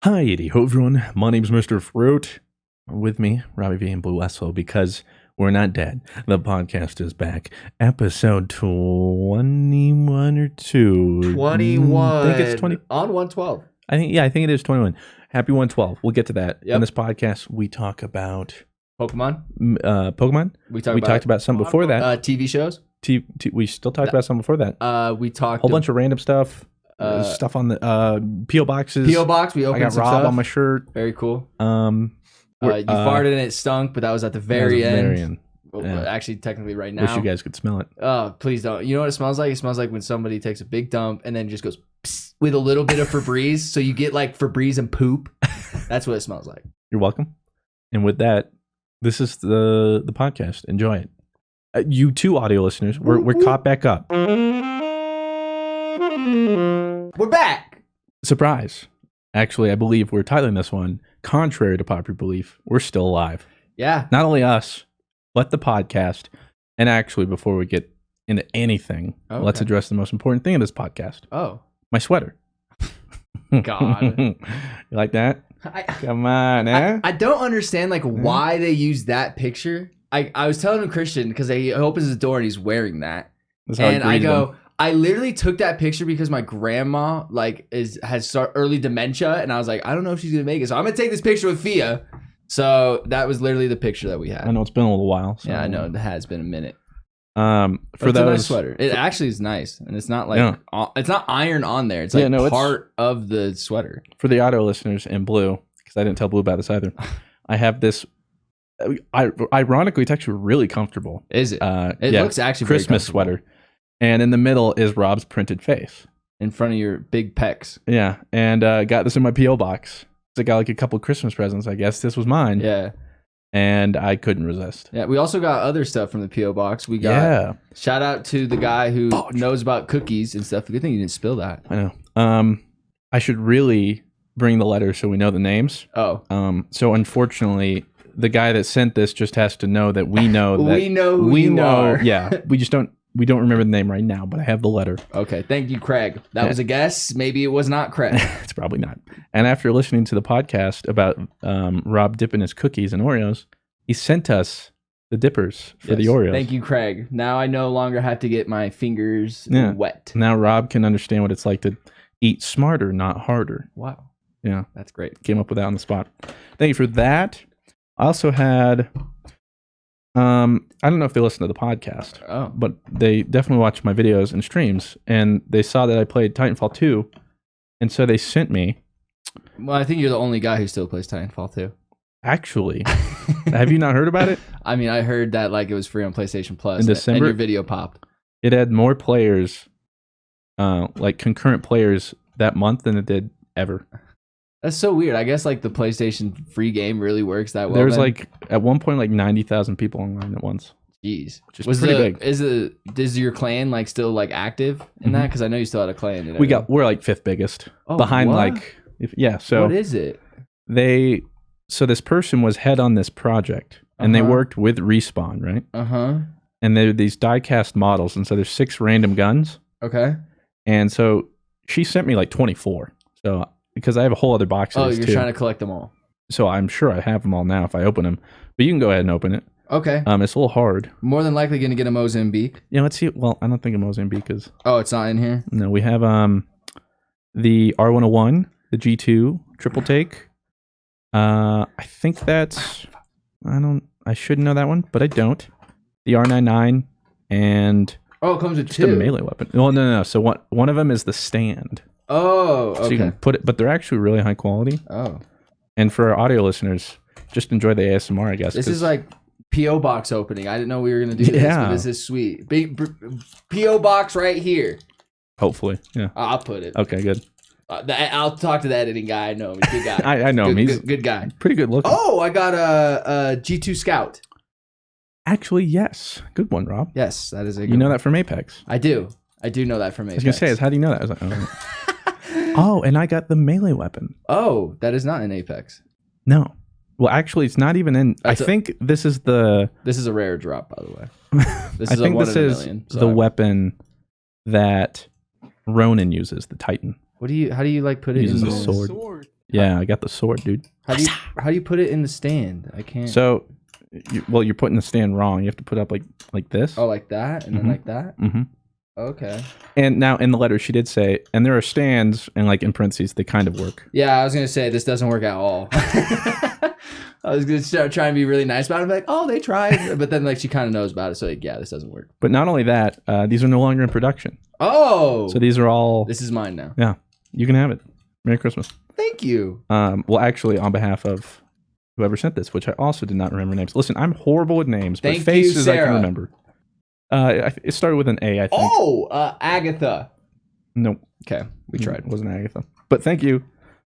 Hi, ho everyone. My name's Mr. Fruit. With me, Robbie V and BlueWestlo, because we're not dead. The podcast is back. Episode 21 or 2. 21. I think it's 20. On 112. I think it is 21. Happy 112. We'll get to that. Yep. In this podcast, we talk about Pokemon. Pokemon. We talked about some before that. TV shows. We still talked about some before that. We talked a whole bunch of random stuff. Stuff on the P.O. boxes. P.O. box. We I opened got some Rob stuff on my shirt. Very cool. You farted farted and it stunk, but that was at the very end. Well, Yeah. actually, technically, right now. Wish you guys could smell it. Oh, please don't. You know what it smells like? It smells like when somebody takes a big dump and then just goes psst, with a little bit of Febreze. So you get like Febreze and poop. That's what it smells like. You're welcome. And with that, this is the podcast. Enjoy it. You too, audio listeners. We're caught back up. We're back. Surprise. Actually, I believe we're titling this one, contrary to popular belief, we're still alive. Yeah. Not only us, but the podcast. And actually, before we get into anything, let's address the most important thing in this podcast. Oh. My sweater. God. You like that? Come on, eh? I don't understand like why they use that picture. I was telling him Christian because he opens his door and he's wearing that. And I go, I literally took that picture because my grandma has early dementia, and I was like, I don't know if she's gonna make it, so I'm gonna take this picture with Fia. So that was literally the picture that we had. I know it's been a little while. So. Yeah, I know it has been a minute. For it's those a nice sweater, it actually is nice, and it's not like it's not iron on there. It's like part of the sweater. For the audio listeners in blue, because I didn't tell Blue about this either. I have this. Ironically, it's actually really comfortable. Is it? It looks actually Christmas very sweater. And in the middle is Rob's printed face. In front of your big pecs. Yeah. And got this in my P.O. box. I got like a couple Christmas presents, I guess. This was mine. Yeah. And I couldn't resist. Yeah. We also got other stuff from the P.O. box. We got shout out to the guy who knows about cookies and stuff. Good thing you didn't spill that. I know. I should really bring the letter so we know the names. Oh. So unfortunately, the guy that sent this just has to know that we know that we know who you are. Yeah. We don't remember the name right now, but I have the letter. Okay. Thank you, Craig. That was a guess. Maybe it was not Craig. It's probably not. And after listening to the podcast about Rob dipping his cookies in Oreos, he sent us the dippers for the Oreos. Thank you, Craig. Now I no longer have to get my fingers wet. Now Rob can understand what it's like to eat smarter, not harder. Wow. Yeah. That's great. Came up with that on the spot. Thank you for that. I also had... I don't know if they listen to the podcast, but they definitely watch my videos and streams, and they saw that I played Titanfall 2, and so they sent me. Well, I think you're the only guy who still plays Titanfall 2. Actually, have you not heard about it? I mean, I heard that like it was free on PlayStation Plus in December, and your video popped. It had more players, like concurrent players that month than it did ever. That's so weird. I guess like the PlayStation free game really works that well. There was like at one point like 90,000 people online at once. Jeez, which is pretty big. Is your clan like still like active in that? Because I know you still had a clan. We're like fifth biggest behind what? So what is it? So this person was head on this project, and they worked with Respawn, right? And they're these die-cast models, and so there's 6 random guns. Okay. And so she sent me like 24. So. Because I have a whole other box of these you're trying to collect them all. So I'm sure I have them all now if I open them. But you can go ahead and open it. Okay. It's a little hard. More than likely going to get a Mozambique. Yeah, let's see. Well, I don't think a Mozambique is. Oh, it's not in here? No, we have the R101, the G2, triple take. I think that's... I should know that one, but I don't. The R99 and... Oh, it comes with just 2. a melee weapon. Well, no. So one of them is the stand. Oh, okay. So you can put it, but they're actually really high quality. Oh. And for our audio listeners, just enjoy the ASMR, I guess. This is like P.O. box opening. I didn't know we were going to do this, but this is sweet. Big P.O. box right here. Hopefully, yeah. I'll put it. Okay, good. I'll talk to the editing guy. I know him. He's a good guy. I know him. He's good guy. Pretty good looking. Oh, I got a G2 Scout. Actually, yes. Good one, Rob. Yes, that is a good You know that from Apex. I do. I do know that from Apex. I was going to say, how do you know that? I was like, oh. Oh, and I got the melee weapon. Oh, that is not in Apex. No. Well, actually, it's not even in... I think this is the... This is a rare drop, by the way. I think this is the weapon that Ronan uses, the Titan. How do you like put it in the sword? Yeah, I got the sword, dude. How do you put it in the stand? I can't. So, you're putting the stand wrong. You have to put up like this. Oh, like that, and then like that. Mm-hmm. Okay. And now in the letter she did say, and there are stands, and like in parentheses, they kind of work. Yeah, I was gonna say this doesn't work at all. I was gonna start trying to be really nice about it, like, oh, they tried, but then like she kind of knows about it, so like, yeah, this doesn't work. But not only that, these are no longer in production. Oh, so these are all. This is mine now. Yeah, you can have it. Merry Christmas. Thank you. Well, actually, on behalf of whoever sent this, which I also did not remember names. Listen, I'm horrible with names, but faces I can remember. It started with an A, I think. Oh, Agatha. Nope. Okay, we tried. It wasn't Agatha. But thank you.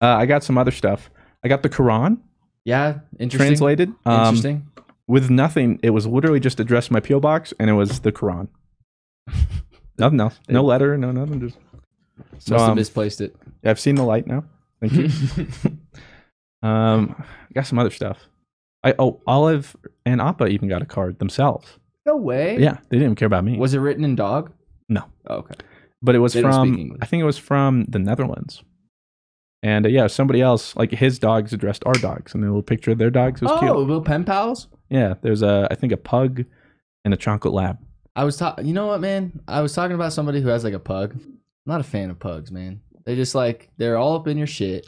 I got some other stuff. I got the Quran. Yeah, interesting. Translated. Interesting. With nothing. It was literally just addressed to my P.O. box, and it was the Quran. Nothing else. No letter, no nothing. Just must have misplaced it. I've seen the light now. Thank you. I got some other stuff. Olive and Appa even got a card themselves. No way. Yeah, they didn't even care about me. Was it written in dog? No. Oh, okay. But it was from, I think it was from the Netherlands. And yeah, somebody else, like his dogs addressed our dogs, and a little picture of their dogs. It was cute. Little pen pals? Yeah, there's I think a pug and a chocolate lab. You know what, man? I was talking about somebody who has like a pug. I'm not a fan of pugs, man. They just like, they're all up in your shit.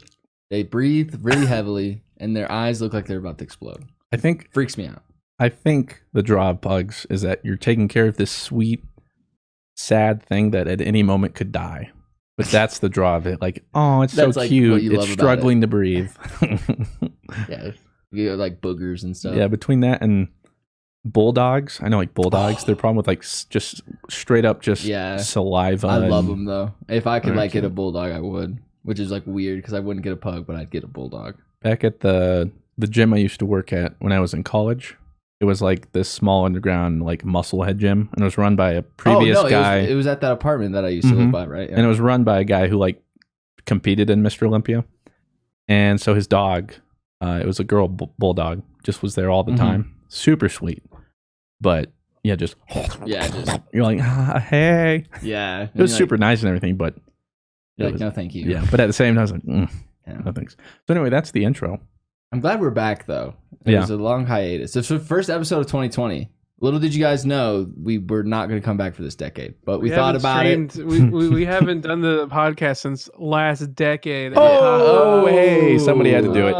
They breathe really heavily, and their eyes look like they're about to explode. I think freaks me out. I think the draw of pugs is that you're taking care of this sweet, sad thing that at any moment could die. But that's the draw of it. Like, oh, it's so cute. It's struggling to breathe. Yeah, you have like boogers and stuff. Yeah, between that and bulldogs, I know like bulldogs, their problem with like just straight up saliva. I love them though. If I could get a bulldog, I would. Which is like weird because I wouldn't get a pug, but I'd get a bulldog. Back at the gym I used to work at when I was in college, it was like this small underground like musclehead gym, and it was run by a previous guy. It was at that apartment that I used to live by, right? Yeah. And it was run by a guy who like competed in Mr. Olympia, and so his dog, it was a girl bulldog, just was there all the time. Super sweet, but just you're like, hey, yeah, it was super nice and everything, but you're like, no, thank you. Yeah, but at the same time, I was like, no thanks. So anyway, that's the intro. I'm glad we're back though. It was a long hiatus. It's the first episode of 2020. Little did you guys know we were not going to come back for this decade, but we thought about it. We haven't done the podcast since last decade. Hey, somebody had to do it.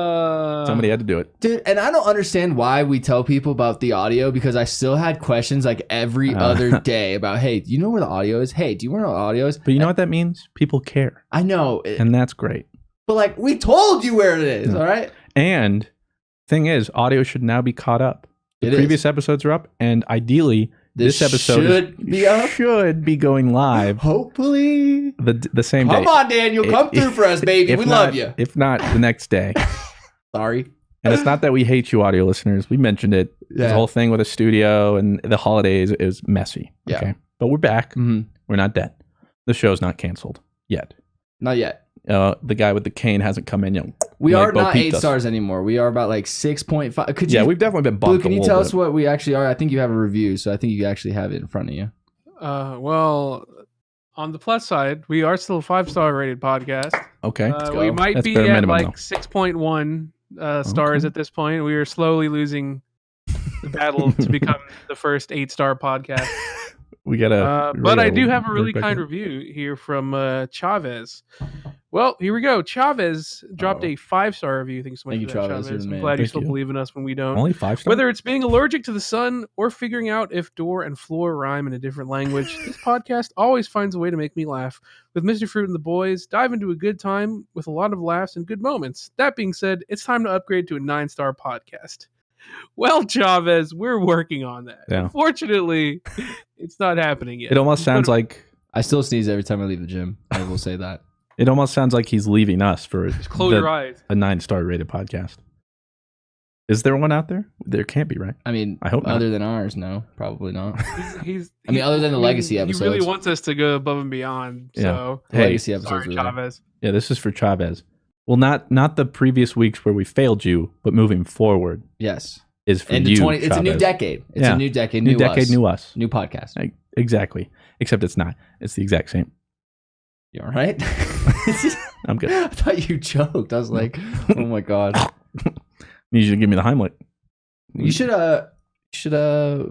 Somebody had to do it. Dude, and I don't understand why we tell people about the audio, because I still had questions like every other day about, hey, do you know where the audio is? Hey, do you know where the audio is? But you know what that means? People care. I know. And that's great. But like, we told you where it is, all right? And thing is, audio should now be caught up. The previous episodes are up, and ideally, this episode should be going live. Hopefully. The same day. Come on, Daniel. Come through for us, baby. We love you. If not, the next day. Sorry. And it's not that we hate you, audio listeners. We mentioned it. Yeah. The whole thing with the studio and the holidays is messy. Yeah. Okay? But we're back. We're not dead. The show's not canceled yet. Not yet. The guy with the cane hasn't come in yet. We are not 8 stars anymore. We are about like 6.5. We've definitely been bumped. Blue, can you tell us what we actually are? I think you have a review, so I think you actually have it in front of you. Well, on the plus side, we are still a 5-star rated podcast. Okay. We might be at like 6.1 stars at this point. We are slowly losing the battle to become the first 8-star podcast. We gotta. But I do have a really kind review here from Chavez. Well, here we go. Chavez dropped a 5-star review. Thanks so much for that, Chavez. I'm glad you still believe in us when we don't. Only 5 stars? Whether it's being allergic to the sun or figuring out if door and floor rhyme in a different language, this podcast always finds a way to make me laugh. With Mr. Fruit and the boys, dive into a good time with a lot of laughs and good moments. That being said, it's time to upgrade to a 9-star podcast. Well, Chavez, we're working on that. Yeah. Unfortunately, it's not happening yet. It almost sounds like... I still sneeze every time I leave the gym. I will say that. It almost sounds like he's leaving us for just close your eyes. A 9-star rated podcast. Is there one out there? There can't be, right? I mean, I hope other than ours, no, probably not. Other than the legacy episodes. He really wants us to go above and beyond. Yeah. So legacy episodes. Sorry, Chavez. Yeah, this is for Chavez. Well, not the previous weeks where we failed you, but moving forward. Yes. Is for you, It's a new decade. It's a new decade. New decade, new us. New podcast. Exactly. Except it's not. It's the exact same. You all right? I'm good. I thought you choked. I was like, oh my God. You should give me the Heimlich. You should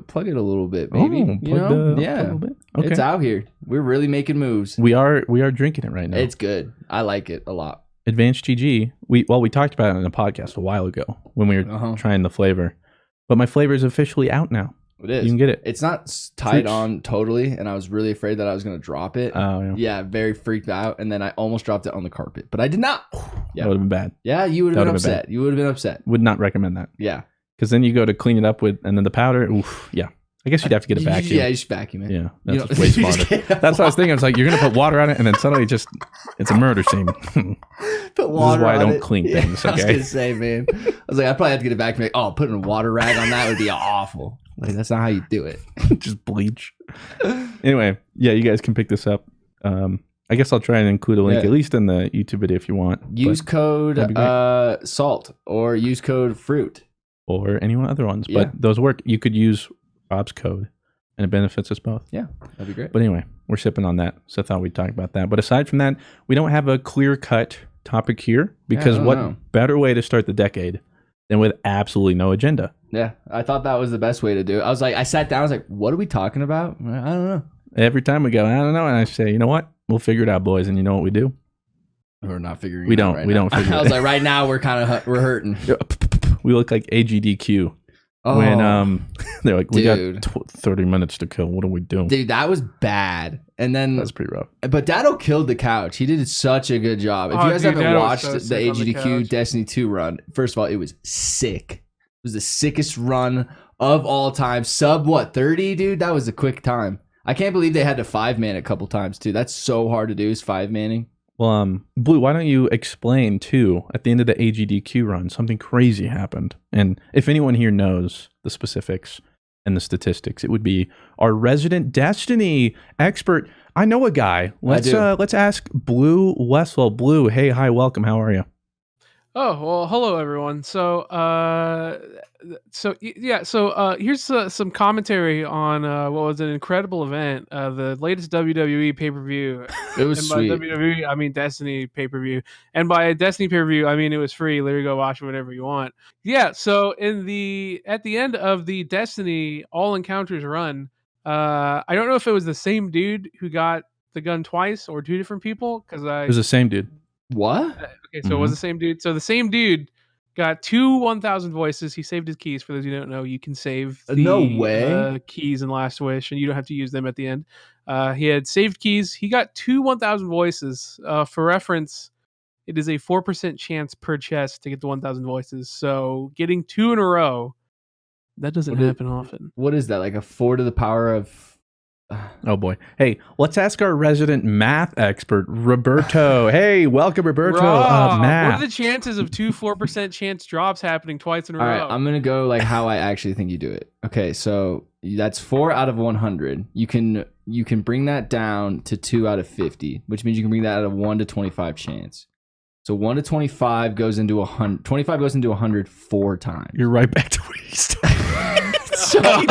plug it a little bit, baby. Plug a little bit. Okay. It's out here. We're really making moves. We are drinking it right now. It's good. I like it a lot. Advanced GG. We talked about it in a podcast a while ago when we were trying the flavor. But my flavor is officially out now. It is. You can get it. It's not tied on totally, and I was really afraid that I was going to drop it. Oh, yeah. Very freaked out, and then I almost dropped it on the carpet, but I did not. Yeah. That would have been bad. Yeah, you would have been upset. You would have been upset. Would not recommend that. Yeah. Because then you go to clean it up with, and then the powder. Oof, yeah. I guess you'd have to get a vacuum. Yeah, you should vacuum it. Yeah, that's way smarter. That's what I was thinking. I was like, you're going to put water on it, and then suddenly it's a murder scene. Put water this is why on I don't it. clean things, okay? I was going to say, man. I was like, I probably have to get a vacuum. Like, oh, putting a water rag on that would be awful. Like, that's not how you do it. Just bleach. Anyway, yeah, you guys can pick this up. I guess I'll try and include a link, at least in the YouTube video if you want. Use code SALT or use code FRUIT. Or any other ones. But those work. You could use Rob's code, and it benefits us both. Yeah, that'd be great. But anyway, we're sipping on that, so I thought we'd talk about that. But aside from that, we don't have a clear-cut topic here, because better way to start the decade than with absolutely no agenda. Yeah, I thought that was the best way to do it. I was like, I sat down, I was like, what are we talking about? I don't know. Every time we go, I don't know, and I say, you know what? We'll figure it out, boys. And you know what we do? We're not figuring it out. We don't figure it out. I was like, right now, we're hurting. We look like AGDQ. When they're like, we got 30 minutes to kill. What are we doing? Dude, that was bad. And then that's pretty rough. But Dado killed the couch. He did such a good job. If you guys haven't watched the AGDQ Destiny 2 run, first of all, it was sick. It was the sickest run of all time. Sub 30, dude? That was a quick time. I can't believe they had to 5-man a couple times too. That's so hard to do, is 5-manning. Well, Blue, why don't you explain too, at the end of the AGDQ run, something crazy happened. And if anyone here knows the specifics and the statistics, it would be our resident Destiny expert. I know a guy. Let's ask BlueWestlo. Blue, hey, hi, welcome. How are you? Oh, well, hello everyone. So here's some commentary on what was an incredible event, the latest WWE pay-per-view. It was and sweet. By WWE, I mean Destiny pay-per-view. And by Destiny pay-per-view, I mean it was free. Literally go watch it whenever you want. Yeah, so at the end of the Destiny All Encounters run, I don't know if it was the same dude who got the gun twice or two different people, because it was the same dude. What? Okay, so it was the same dude. So the same dude got 2 1,000 voices. He saved his keys. For those who don't know, you can save the keys in Last Wish, and you don't have to use them at the end. He had saved keys. He got 2 1,000 voices. For reference, it is a 4% chance per chest to get the 1,000 voices. So getting 2 in a row, that doesn't happen often. What is that? Like a 4 to the power of... Oh boy. Hey, let's ask our resident math expert, Roberto. Hey, welcome, Roberto. Math. What are the chances of 2 4% chance drops happening twice in a row? All right, I'm gonna go like how I actually think you do it. Okay, so that's 4 out of 100. You can bring that down to 2 out of 50, which means you can bring that out of 1 to 25 chance. So 1 to 25 goes into 100. 25 goes into 100 4 times. You're right back to where you started. Shut up!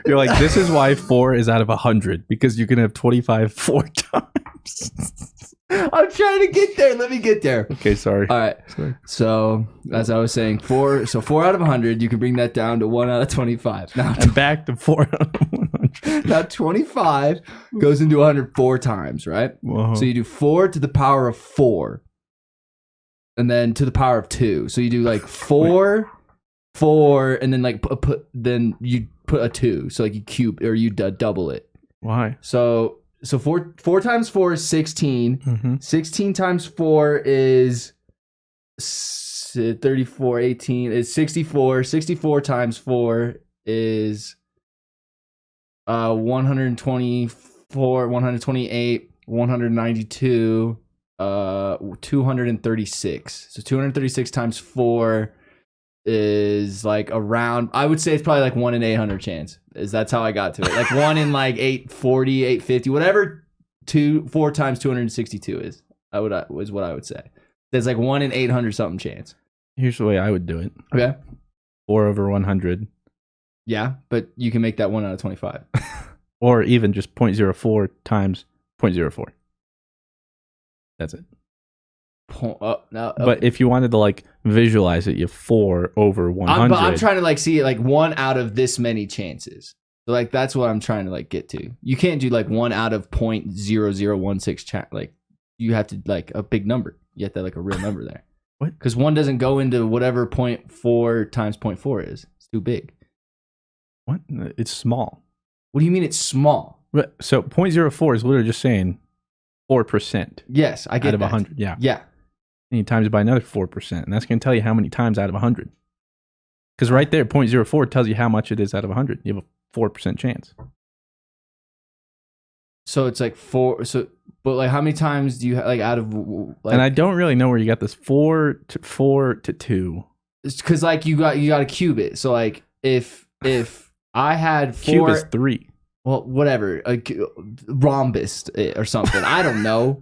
You're like, this is why 4 is out of 100, because you can have 25 4 times. I'm trying to get there. Let me get there. Okay, sorry. All right. Sorry. So as I was saying, 4 out of 100, you can bring that down to 1 out of 25. Now and back to 4 out of 100. Now 25 goes into 100 4 times, right? Whoa. So you do 4 to the power of 4, and then to the power of 2. So you do like 4, and then like then you put a 2. So like you cube or you double it. Why? So 4 times 4 is 16. Mm-hmm. 16 times 4 is 34. 18 is 64. 64 times 4 is 124, 128, 192, 236. So 236 times 4 is like around, I would say it's probably like 1 in 800 chance. That's how I got to it. Like 1 in like 840, 850, whatever 4 times 262 is. Was what I would say. There's like 1 in 800 something chance. Here's the way I would do it. Okay. 4 over 100. Yeah, but you can make that 1 out of 25. Or even just 0.04 times 0.04. That's it. No, but if you wanted to like visualize it, you have 4 over 100. But I'm trying to like see it like 1 out of this many chances. So like that's what I'm trying to like get to. You can't do like 1 out of 0.0016 like you have to like a big number. You have to have like a real number there. What? Because 1 doesn't go into whatever 0.4 times 0.4 is. It's too big. What? It's small. What do you mean it's small? So 0.04 is literally just saying 4%. Yes, I get out of that. 100. Yeah. Yeah. And you times it by another 4%, and that's going to tell you how many times out of 100. Because right there, 0.04 tells you how much it is out of 100. You have a 4% chance. So it's like 4. So, but like, how many times do you have like out of? Like, and I don't really know where you got this 4 to 2. It's because like you got to cube it. So like if I had 4, cube is 3. Well, whatever, rhombus or something. I don't know.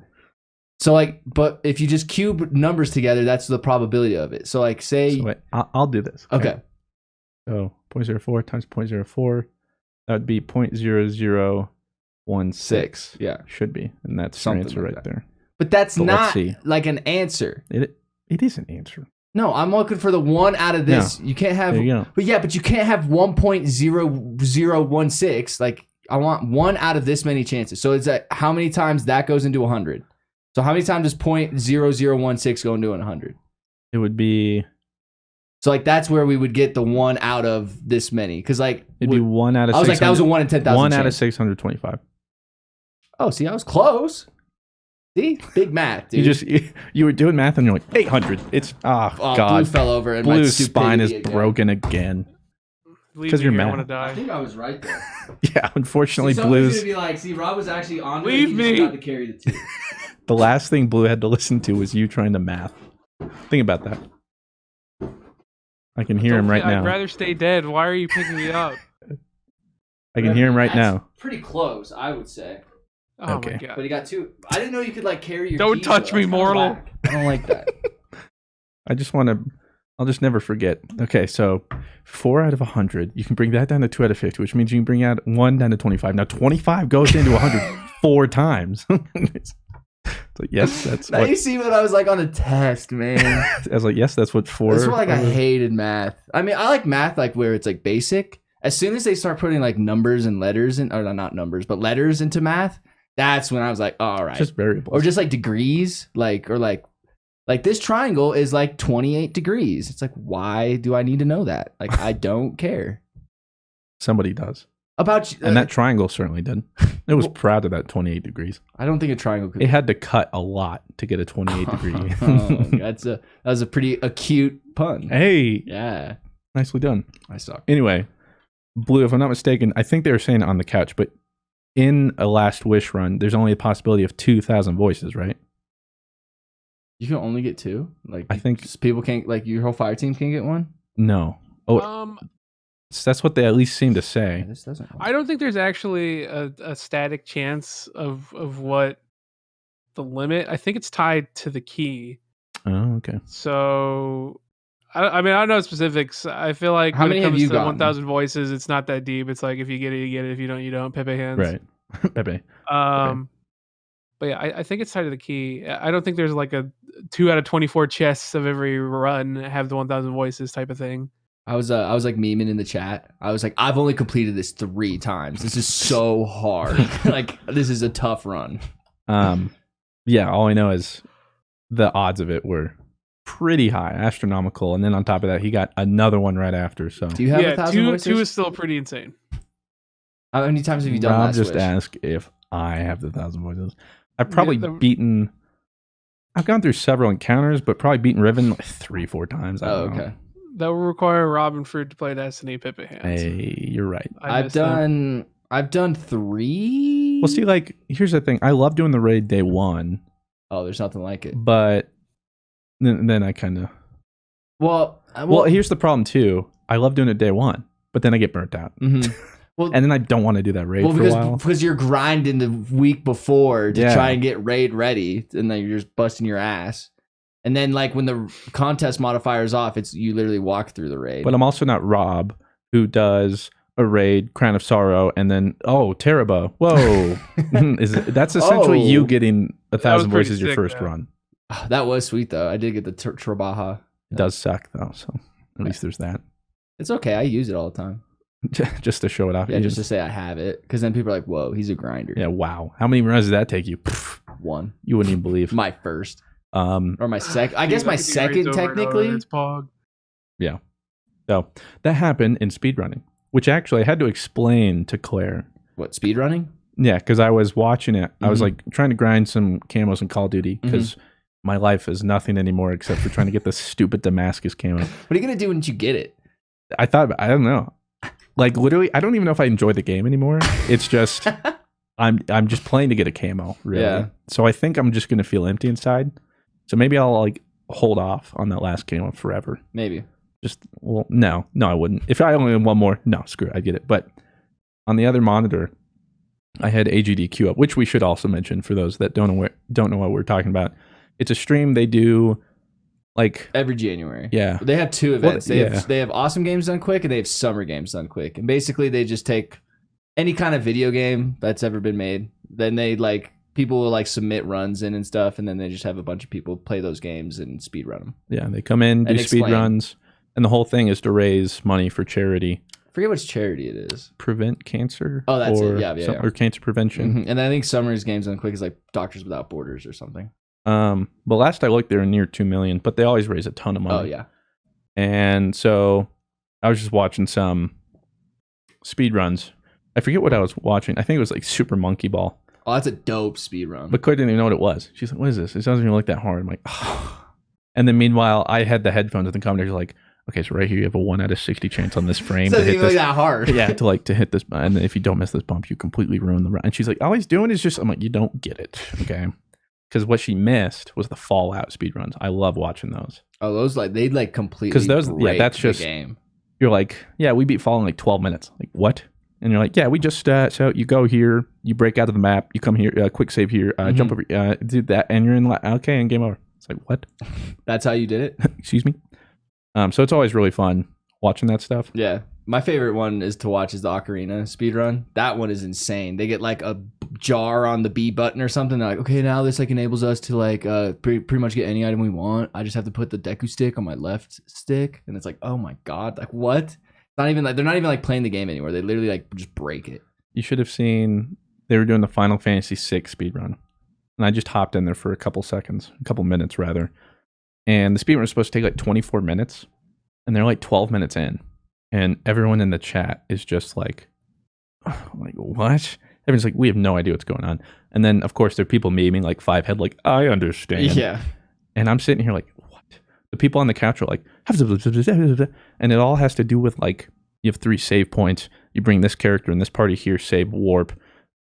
So like, but if you just cube numbers together, that's the probability of it. So like, say, So wait, I'll do this. Okay. So 0.04 times 0.04, that would be 0.0016. Yeah, should be, and that's Something your answer like right that. there. But that's But let's not see. like an answer. It is an answer. No, I'm looking for the 1 out of this. You can't have. There you go. But yeah, but you can't have 1.0016. Like I want 1 out of this many chances. So it's like how many times that goes into 100. So how many times does 0.0016 go into 100? It would be. So like that's where we would get the 1 out of this many, because like It'd be 1 out of. I was like that was a 1 in 10,000. 1 out of 625. Oh, see, I was close. See, big math, dude. You were doing math and you're like 800. It's God. Blue fell over and Blue's my spine is again. broken again. Because you're mad. I want to die. I think I was right there. Yeah, unfortunately, Somebody's Blue's. gonna be like, see, Rob was actually on. Leave me. Got to carry the 2. The last thing Blue had to listen to was you trying to math. Think about that. I can hear him right I'd now. rather stay dead. Why are you picking me up? I can hear him right That's now. Pretty close, I would say. Oh Okay. my god. But he got 2. I didn't know you could like carry your. Don't keys, touch though. me, That's kinda mortal. whack. I don't like that. I just want to. I'll just never forget. Okay, so 4 out of 100. You can bring that down to 2 out of 50, which means you can bring out 1 down to 25. Now 25 goes into 100 4 times. It's like, yes, that's Now what. you see what I was like on a test, man. I was like, yes, that's what 4. That's why like I hated math. I mean, I like math like where it's like basic. As soon as they start putting like numbers and letters in, or not numbers, but letters into math, that's when I was like, oh, all right. Just variables. Or just like degrees, like, or like this triangle is like 28 degrees. It's like, why do I need to know that? Like, I don't care. Somebody does. About And that triangle certainly did. It was proud of that 28 degrees. I don't think a triangle could. It had to cut a lot to get a 28 degree. Oh, that was a pretty acute pun. Hey, Yeah, nicely done. I suck. Anyway, Blue, if I'm not mistaken, I think they were saying it on the couch, but in a Last Wish run, there's only a possibility of 2,000 voices, right? You can only get 2. Like I think people can't, like your whole fire team can't get 1. no. Oh, that's what they at least seem to say. Yeah, this doesn't. I don't think there's actually a static chance of what the limit. I think it's tied to the key. Oh, okay. So, I mean, I don't know specifics. I feel like How when many it have comes you to gotten? 1,000 voices, it's not that deep. It's like if you get it, you get it. If you don't, you don't. Pepe hands. Right. Pepe. But yeah, I think it's tied to the key. I don't think there's like a 2 out of 24 chests of every run have the 1,000 voices type of thing. I was like memeing in the chat. I was like, I've only completed this 3 times. This is so hard. Like this is a tough run. Yeah, all I know is the odds of it were pretty high, astronomical, and then on top of that, he got another one right after. So Do you have Yeah, 1,000 voices? two is still pretty insane. How many times have you done Rob that? just Switch? asked if I have the 1,000 voices. I've probably Yeah, beaten. I've gone through several encounters, but probably beaten Riven like 3-4 times. I Oh, don't know. okay. That will require Robin Fruit to play Destiny Pepe hands. Hey, you're right. I've done 3. Well, see, like, here's the thing. I love doing the raid day 1, Oh, there's nothing like it. but then I kind of. Well, Here's the problem too. I love doing it day 1, but then I get burnt out, mhm. Well, and then I don't want to do that raid for a while. because you're grinding the week before to Yeah. try and get raid ready, and then you're just busting your ass. And then, like when the contest modifier is off, it's you literally walk through the raid. But I'm also not Rob, who does a raid, Crown of Sorrow, and then Teraba. Whoa, that's essentially Oh. you getting 1,000 voices your first though. run. Oh, that was sweet though. I did get the Trabaja. It does suck though, so at least there's that. It's okay. I use it all the time. Just to show it off. Yeah, just to say I have it. Because then people are like, whoa, he's a grinder. Yeah, wow. How many runs did that take you? One. You wouldn't even believe. My first. Or my second. I guess my second technically. It's Pog. Yeah. So that happened in speedrunning, which actually I had to explain to Claire. What, speedrunning? Yeah, because I was watching it. I was like trying to grind some camos in Call of Duty because my life is nothing anymore except for trying to get this stupid Damascus camo. What are you going to do once you get it? I don't know. Like literally, I don't even know if I enjoy the game anymore. It's just I'm just playing to get a camo, really. Yeah. So I think I'm just gonna feel empty inside. So maybe I'll like hold off on that last camo forever. Maybe. No, I wouldn't. If I only had one more, no, screw it, I get it. But on the other monitor, I had AGDQ up, which we should also mention for those that don't know what we're talking about. It's a stream they do. Like every January. Yeah. They have two events. They have awesome games done quick and they have summer games done quick. And basically they just take any kind of video game that's ever been made. Then they like people will like submit runs in and stuff, and then they just have a bunch of people play those games and speed run them. Yeah, they come in, do speed runs, and the whole thing is to raise money for charity. I forget which charity it is. Prevent cancer. Oh, that's it. Yeah. Or cancer prevention. And I think summer's games done quick is like Doctors Without Borders or something. But last I looked, they were near 2 million, but they always raise a ton of money. Oh yeah. And so I was just watching some speed runs. I forget what I was watching. I think it was like Super Monkey Ball. Oh, that's a dope speed run. But Claire didn't even know what it was. She's like, "What is this? It doesn't even look that hard." I'm like, "Oh." And then meanwhile, I had the headphones, and the commentators like, "Okay, so right here you have a 1 out of 60 chance on this frame to hit this. That hard. Yeah, to hit this, and if you don't miss this bump, you completely ruin the run." And she's like, "All he's doing is just," I'm like, "You don't get it, okay?" Because what she missed was the Fallout speedruns. I love watching those. Oh, those they'd like completely. Because those, that's just game. You're like, yeah, we beat Fallout in like 12 minutes. Like what? And you're like, yeah, we just so you go here, you break out of the map, you come here, quick save here, jump over, do that, and you're in. Okay, and game over. It's like what? That's how you did it. Excuse me. So it's always really fun watching that stuff. Yeah. My favorite one is to watch is the Ocarina speedrun. That one is insane. They get like a jar on the B button or something. They're like, okay, now this like enables us to like pretty much get any item we want. I just have to put the Deku stick on my left stick. And it's like, oh my God, like what? It's not even like, they're not even like playing the game anymore. They literally like just break it. You should have seen, they were doing the Final Fantasy VI speedrun. And I just hopped in there for a couple minutes rather. And the speedrun was supposed to take like 24 minutes. And they're like 12 minutes in. And everyone in the chat is just like what? Everyone's like, we have no idea what's going on. And then, of course, there are people memeing like Fivehead, like, I understand. Yeah. And I'm sitting here like, what? The people on the couch are like, and it all has to do with like, you have 3 save points. You bring this character in this party here, save, warp,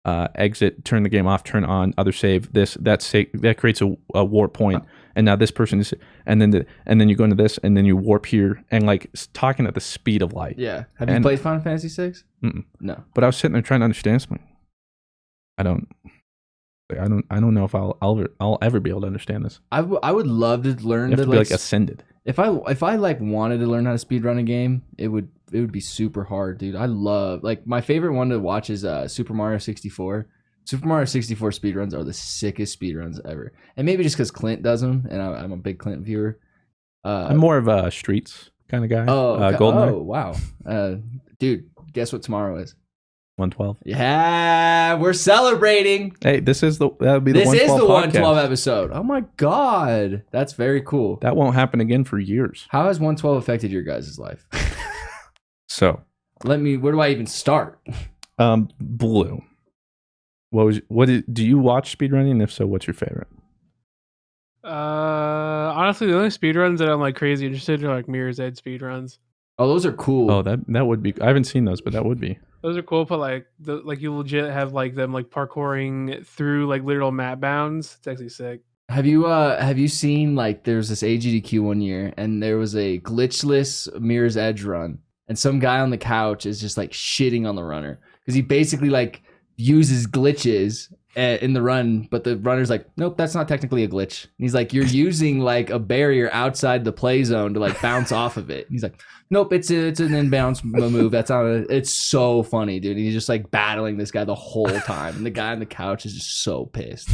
exit, turn the game off, turn on, other save, that creates a warp point. And now this person is, and then you go into this, and then you warp here, and like talking at the speed of light. Yeah. Have you played Final Fantasy VI? No. But I was sitting there trying to understand something. I don't know if I'll ever be able to understand this. I would love to learn. You have to be like ascended. If I like wanted to learn how to speedrun a game, it would be super hard, dude. I love like my favorite one to watch is Super Mario 64. Super Mario 64 speedruns are the sickest speedruns ever. And maybe just because Clint does them, and I'm a big Clint viewer. I'm more of a Streets kind of guy. Oh, wow. Dude, guess what tomorrow is? 112. Yeah, we're celebrating. Hey, this is the 112 episode. Oh my God, that's very cool. That won't happen again for years. How has 112 affected your guys' life? So, where do I even start? Blue. Do you watch speedrunning? And if so, what's your favorite? Honestly, the only speedruns that I'm like crazy interested in are like Mirror's Edge speedruns. Oh, those are cool. Oh, that would be. I haven't seen those, but that would be. Those are cool, but like you legit have like them like parkouring through like literal map bounds. It's actually sick. Have you seen like there's this AGDQ one year and there was a glitchless Mirror's Edge run and some guy on the couch is just like shitting on the runner because he basically like uses glitches in the run, but the runner's like, nope, that's not technically a glitch. And he's like, you're using like a barrier outside the play zone to like bounce off of it. And he's like, nope, it's an inbounds move. That's not it's so funny, dude. And he's just like battling this guy the whole time. And the guy on the couch is just so pissed.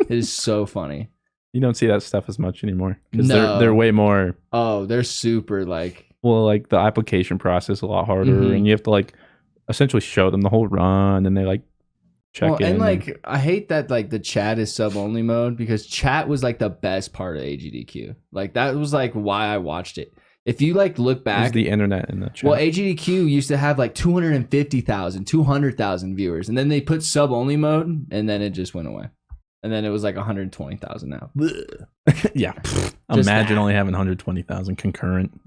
It is so funny. You don't see that stuff as much anymore because No. they're way more. Oh, they're super like. Well, like the application process is a lot harder, and you have to like essentially show them the whole run, and they like check in. And like I hate that like the chat is sub only mode because chat was like the best part of AGDQ. Like that was like why I watched it. If you like look back, the internet in the chat. Well, AGDQ used to have like 250,000, 200,000 viewers, and then they put sub only mode, and then it just went away. And then it was like 120,000 now. Yeah. Imagine only having 120,000 concurrent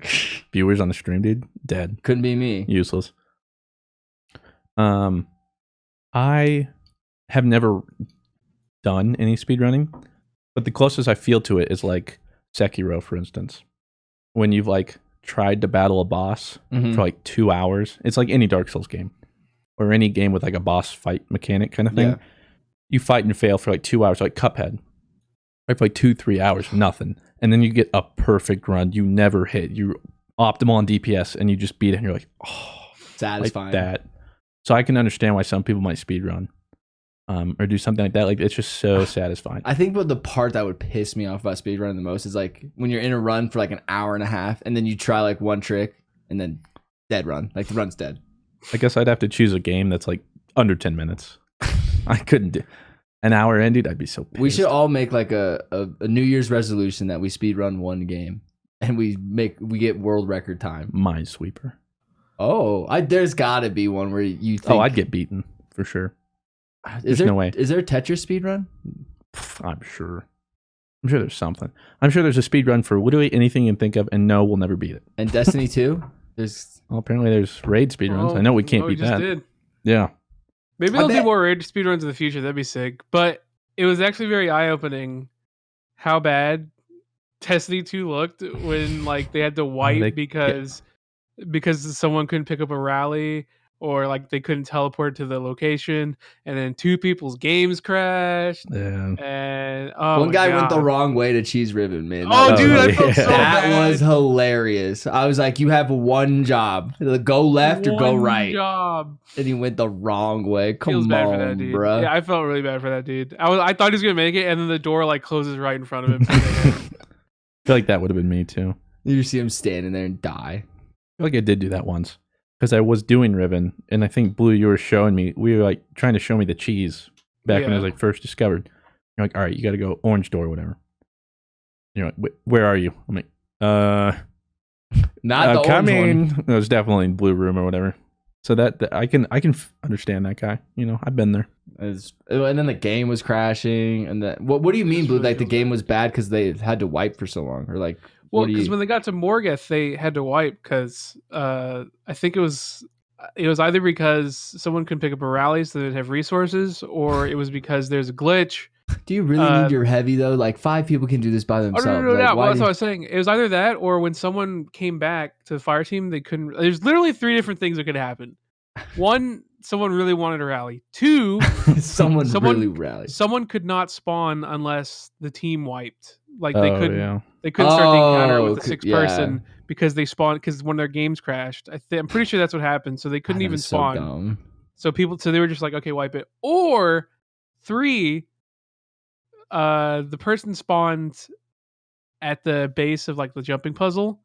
viewers on the stream, dude. Dead. Couldn't be me. Useless. I have never done any speedrunning, but the closest I feel to it is like Sekiro, for instance. When you've like tried to battle a boss for like 2 hours. It's like any Dark Souls game or any game with like a boss fight mechanic kind of thing. Yeah. You fight and fail for like 2 hours, like Cuphead. Right, for like 2-3 hours, nothing. And then you get a perfect run. You never hit. You're optimal on DPS and you just beat it and you're like, oh, satisfying. Like that. So I can understand why some people might speedrun. Or do something like that. Like it's just so satisfying. I think the part that would piss me off about speedrunning the most is like when you're in a run for like an hour and a half and then you try like one trick and then dead run. Like the run's dead. I guess I'd have to choose a game that's like under 10 minutes. I couldn't do an hour ended. I'd be so pissed. We should all make like a New Year's resolution that we speedrun one game and we get world record time. Minesweeper. Oh, there's gotta be one where you think. Oh, I'd get beaten for sure. There's no way. Is there a Tetris speedrun? I'm sure there's something. I'm sure there's a speedrun for literally anything you can think of, and no, we'll never beat it. And Destiny 2? Well, apparently there's raid speedruns. I know we can't beat that. Did. Yeah. Maybe they'll do more raid speedruns in the future. That'd be sick. But it was actually very eye-opening how bad Destiny 2 looked when like they had to wipe because someone couldn't pick up a rally. Or like they couldn't teleport to the location, and then 2 people's games crashed. Yeah. And one guy went the wrong way to Cheese Ribbon, man. I felt so bad. That was hilarious. I was like, you have one job: go left or go right. And he went the wrong way. Come on, for that dude. Bro. Yeah, I felt really bad for that dude. I thought he was gonna make it, and then the door like closes right in front of him. I feel like that would have been me too. You see him standing there and die. I feel like I did do that once. Because I was doing Ribbon, and I think Blue, you were showing me, we were like trying to show me the cheese back when I was like first discovered. You're like, all right, you got to go orange door or whatever. And you're like, where are you? I'm like, not the coming. Orange one. It was definitely in Blue Room or whatever. So that I can understand that guy. You know, I've been there. And then the game was crashing, and what do you mean, Blue? Like the game was bad because they had to wipe for so long, or like? Well, because when they got to Morgoth, they had to wipe because I think it was either because someone couldn't pick up a rally so they didn't have resources, or it was because there's a glitch. Do you really need your heavy though? Like 5 people can do this by themselves. No. Well, that's what I was saying. It was either that, or when someone came back to the fire team, they couldn't. There's literally 3 different things that could happen. 1, someone really wanted a rally. 2, someone really rallied. Someone could not spawn unless the team wiped. Like they couldn't. Yeah. They couldn't start the encounter with the 6th person because they spawned because one of their games crashed. I'm pretty sure that's what happened. So they couldn't even spawn. So they were just like, okay, wipe it. Or 3, the person spawned at the base of like the jumping puzzle,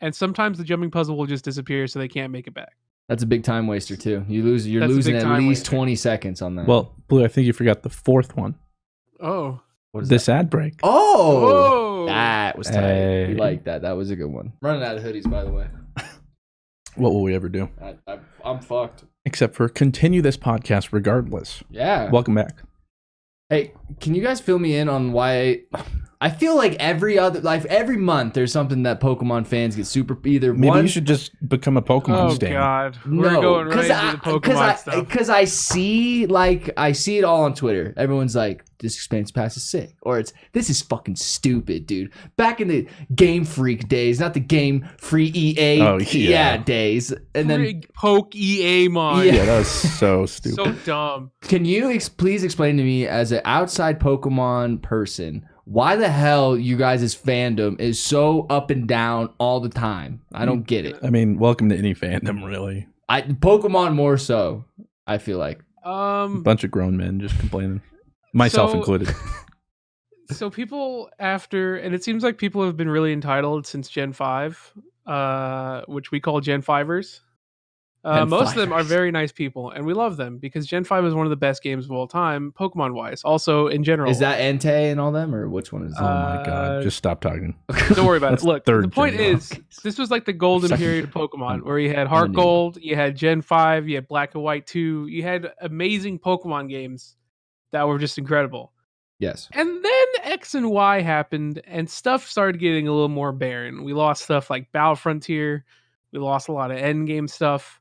and sometimes the jumping puzzle will just disappear, so they can't make it back. That's a big time waster too. You're losing at least 20 seconds on that. Well, Blue, I think you forgot the 4th one. Oh. This ad break. Oh, that was tight. We like that. That was a good one. Running out of hoodies, by the way. What will we ever do? I'm fucked. Except for continue this podcast regardless. Yeah. Welcome back. Hey, can you guys fill me in on why? I feel like every month there's something that Pokemon fans get super either. Maybe you should just become a Pokemon stan. Oh God, we're going right into the Pokemon stuff. Because I see it all on Twitter. Everyone's like, this expansion pass is sick, or this is fucking stupid, dude. Back in the Game Freak days, not the Game Free EA days, and then Poke EA mod. Yeah, that was so stupid, so dumb. Can you please explain to me, as an outside Pokemon person, why the hell you guys' fandom is so up and down all the time? I don't get it. I mean, welcome to any fandom, really. Pokemon more so, I feel like. Bunch of grown men just complaining. myself included. So people after, and it seems like people have been really entitled since Gen 5, which we call Gen 5ers. Most of them are very nice people, and we love them because Gen 5 is one of the best games of all time, Pokemon-wise. Also, in general. Is that Entei and all them, or which one is it? Oh my god, just stop talking. Don't worry about it. Look, the point is, this was like the golden period of Pokemon, where you had Heart Gold, you had Gen 5, you had Black and White 2, you had amazing Pokemon games that were just incredible. Yes. And then X and Y happened, and stuff started getting a little more barren. We lost stuff like Battle Frontier. We lost a lot of endgame stuff.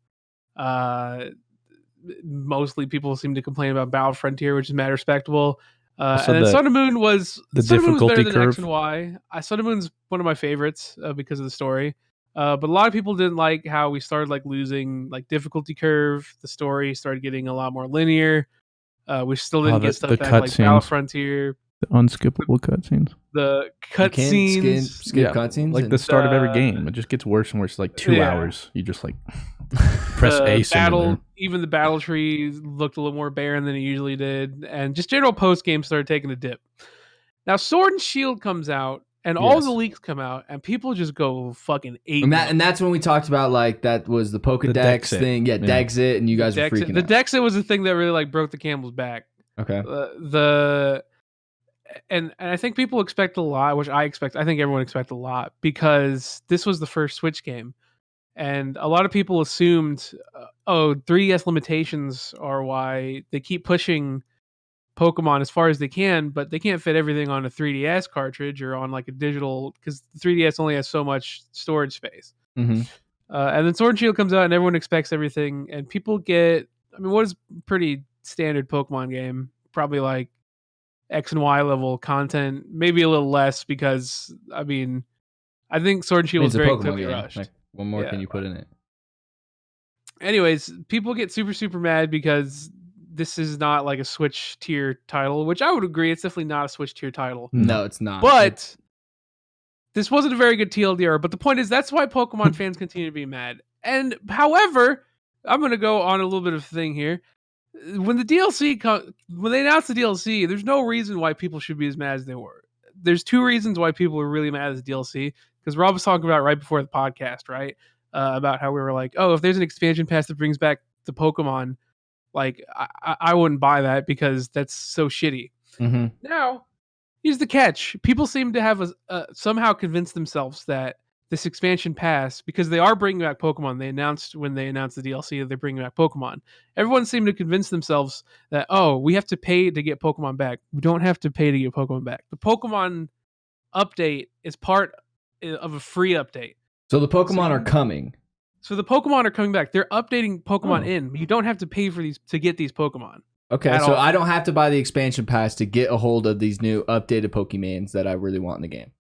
Mostly people seem to complain about Battle Frontier, which is mad respectable. And then Sun and Moon was difficulty better than X and Y. Sun and Moon's one of my favorites because of the story. But a lot of people didn't like how we started like losing like difficulty curve. The story started getting a lot more linear. We still didn't get stuff back like Battle Frontier. The unskippable cutscenes. The cutscenes. Skip cutscenes. Like the start of every game. It just gets worse and worse. Like 2 hours. You just like press A. Even the battle tree looked a little more barren than it usually did. And just general post game started taking a dip. Now Sword and Shield comes out. And all the leaks come out, and people just go fucking ape. And that's when we talked about like that was the Pokedex thing. Yeah, Dexit, and you guys were freaking out. The Dexit was the thing that really like broke the camel's back. Okay. And I think people expect a lot, which I expect. I think everyone expected a lot because this was the first Switch game, and a lot of people assumed, 3DS limitations are why they keep pushing Pokemon as far as they can, but they can't fit everything on a 3DS cartridge or on like a digital because the 3DS only has so much storage space. Mm-hmm. And then Sword and Shield comes out and everyone expects everything, and people get, what is pretty standard Pokemon game, probably like X and Y level content, maybe a little less because I think Sword and Shield was very quickly rushed. Like, what more can you put in it? Anyways, people get super, super mad because this is not like a Switch tier title, which I would agree. It's definitely not a Switch tier title. No, it's not. But this wasn't a very good TLDR. But the point is, that's why Pokemon fans continue to be mad. And however, I'm going to go on a little bit of a thing here. When the DLC, when they announced the DLC, there's no reason why people should be as mad as they were. There's 2 reasons why people were really mad at the DLC. Because Rob was talking about right before the podcast, right? About how we were like, oh, if there's an expansion pass that brings back the Pokemon, like, I wouldn't buy that because that's so shitty. Mm-hmm. Now, here's the catch. People seem to have somehow convinced themselves that this expansion pass, because they are bringing back Pokemon. When they announced the DLC that they're bringing back Pokemon. Everyone seemed to convince themselves that, we have to pay to get Pokemon back. We don't have to pay to get Pokemon back. The Pokemon update is part of a free update. So the Pokemon are coming. So the Pokemon are coming back. They're updating Pokemon in. You don't have to pay for these to get these Pokemon. Okay, so I don't have to buy the expansion pass to get a hold of these new updated Pokemons that I really want in the game.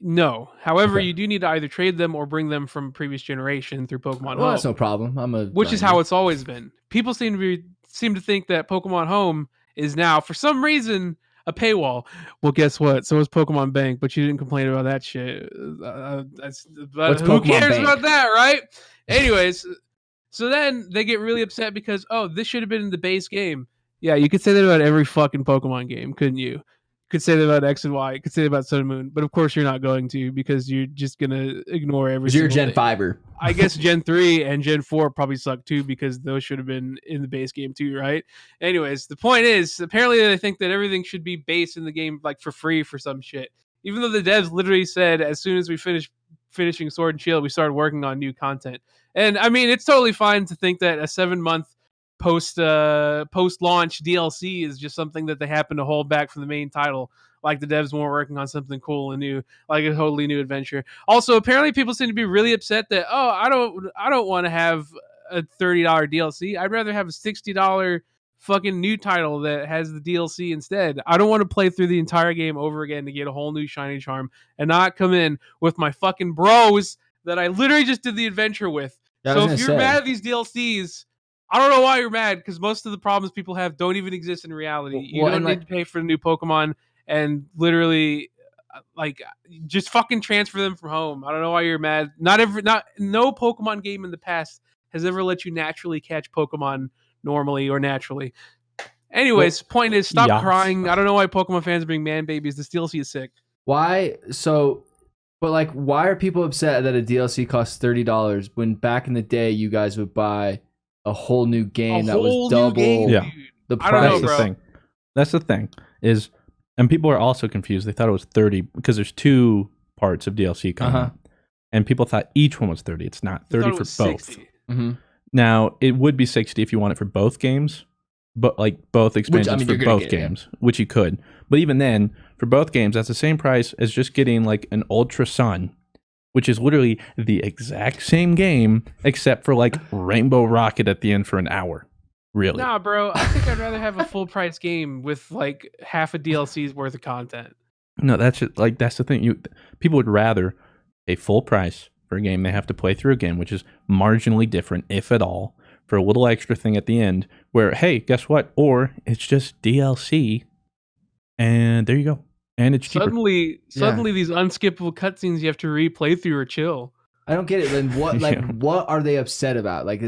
No. However, you do need to either trade them or bring them from previous generation through Pokemon Home. That's no problem. Which is how it's always been. People seem to think that Pokemon Home is now, for some reason, a paywall. Well, guess what? So is Pokemon Bank, but you didn't complain about that shit. But who cares about that, right? Anyways, so then they get really upset because, this should have been in the base game. Yeah, you could say that about every fucking Pokemon game, couldn't you? You could say that about X and Y. You could say that about Sun and Moon. But of course you're not going to because you're just going to ignore everything. You're Gen 5er. I guess Gen 3 and Gen 4 probably suck too because those should have been in the base game too, right? Anyways, the point is, apparently they think that everything should be based in the game like for free for some shit. Even though the devs literally said as soon as we finishing Sword and Shield, we started working on new content. And it's totally fine to think that a 7-month post-launch DLC is just something that they happen to hold back from the main title, like the devs weren't working on something cool and new, like a totally new adventure. Also, apparently people seem to be really upset that, I don't want to have a $30 DLC. I'd rather have a $60 fucking new title that has the DLC instead. I don't want to play through the entire game over again to get a whole new shiny charm and not come in with my fucking bros that I literally just did the adventure with. So if you're mad at these DLCs, I don't know why you're mad, because most of the problems people have don't even exist in reality. You don't need to pay for the new Pokemon and literally, just fucking transfer them from home. I don't know why you're mad. No Pokemon game in the past has ever let you naturally catch Pokemon normally or naturally. Anyways, point is, stop Yes. crying. I don't know why Pokemon fans are being man babies. This DLC is sick. Why? So, but like, why are people upset that a DLC costs $30 when back in the day you guys would buy a whole new game that was double the price? I don't know, That's bro. the thing. That's the thing is, and people are also confused. They thought it was 30 because there's 2 parts of DLC coming, and people thought each one was 30. It's not 30 for both. Mm-hmm. Now it would be 60 if you want it for both games, but like both expansions for both games, which you could. But even then, for both games, that's the same price as just getting like an Ultra Sun, which is literally the exact same game except for like Rainbow Rocket at the end for an hour. Really? Nah, bro. I think I'd rather have a full price game with like half a DLC's worth of content. No, that's just, like that's the thing. People would rather pay full price for a game they have to play through again, which is marginally different, if at all, for a little extra thing at the end. Where hey, guess what? Or it's just DLC, and there you go, and it's cheaper. Suddenly, these unskippable cutscenes you have to replay through or chill. I don't get it. Then what? Like, what are they upset about? Like,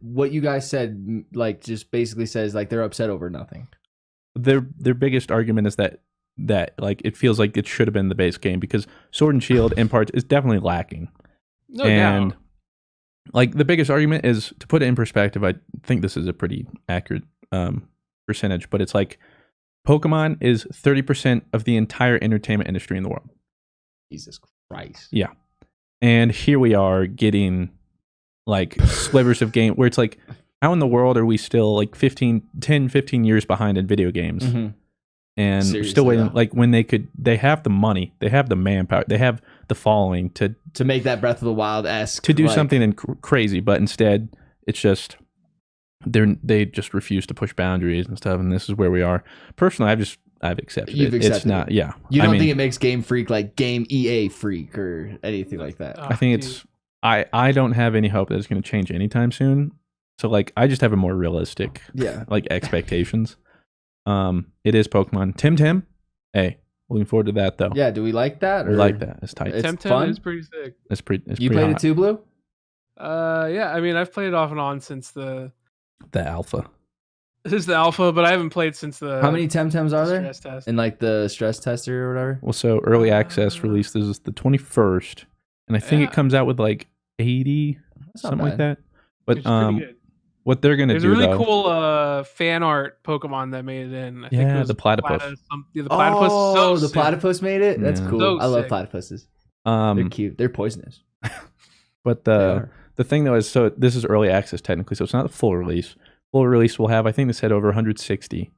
what you guys said, like, just basically says like they're upset over nothing. Their biggest argument is that like it feels like it should have been the base game because Sword and Shield in parts is definitely lacking. No doubt. Like the biggest argument is, to put it in perspective, I think this is a pretty accurate percentage, but it's like Pokemon is 30% of the entire entertainment industry in the world. Jesus Christ. Yeah. And here we are getting like slivers of game where it's like, how in the world are we still like 10, 15 years behind in video games? Mm-hmm. And seriously, still waiting, like when they have the money, they have the manpower, they have the following to make that Breath of the Wild-esque, to do something crazy, but instead it's just they just refuse to push boundaries and stuff, and this is where we are. Personally, I've accepted it. It's not, yeah. You don't think it makes Game Freak like Game EA Freak or anything like that? I think it's I don't have any hope that it's going to change anytime soon. So like I just have a more realistic like expectations. It is Pokemon. Tim. Hey, looking forward to that though. Yeah, do we like that? We like that. It's tight. It's fun. Is pretty sick. It's pretty. You played it too, Blue? Yeah. I mean, I've played it off and on since the alpha. This is the alpha, but I haven't played since the. How many Temtems are there? Stress test. In like the stress tester or whatever. Well, so early access release is the 21st, and I think it comes out with like 80, something like that. But what they're gonna do? There's a really cool fan art Pokemon that made it in. I think it was the platypus. The platypus. Oh, the platypus made it. That's cool. So I love platypuses. They're cute. They're poisonous. But the thing though is, so this is early access technically, so it's not the full release. Full release will have, I think they said, over 160.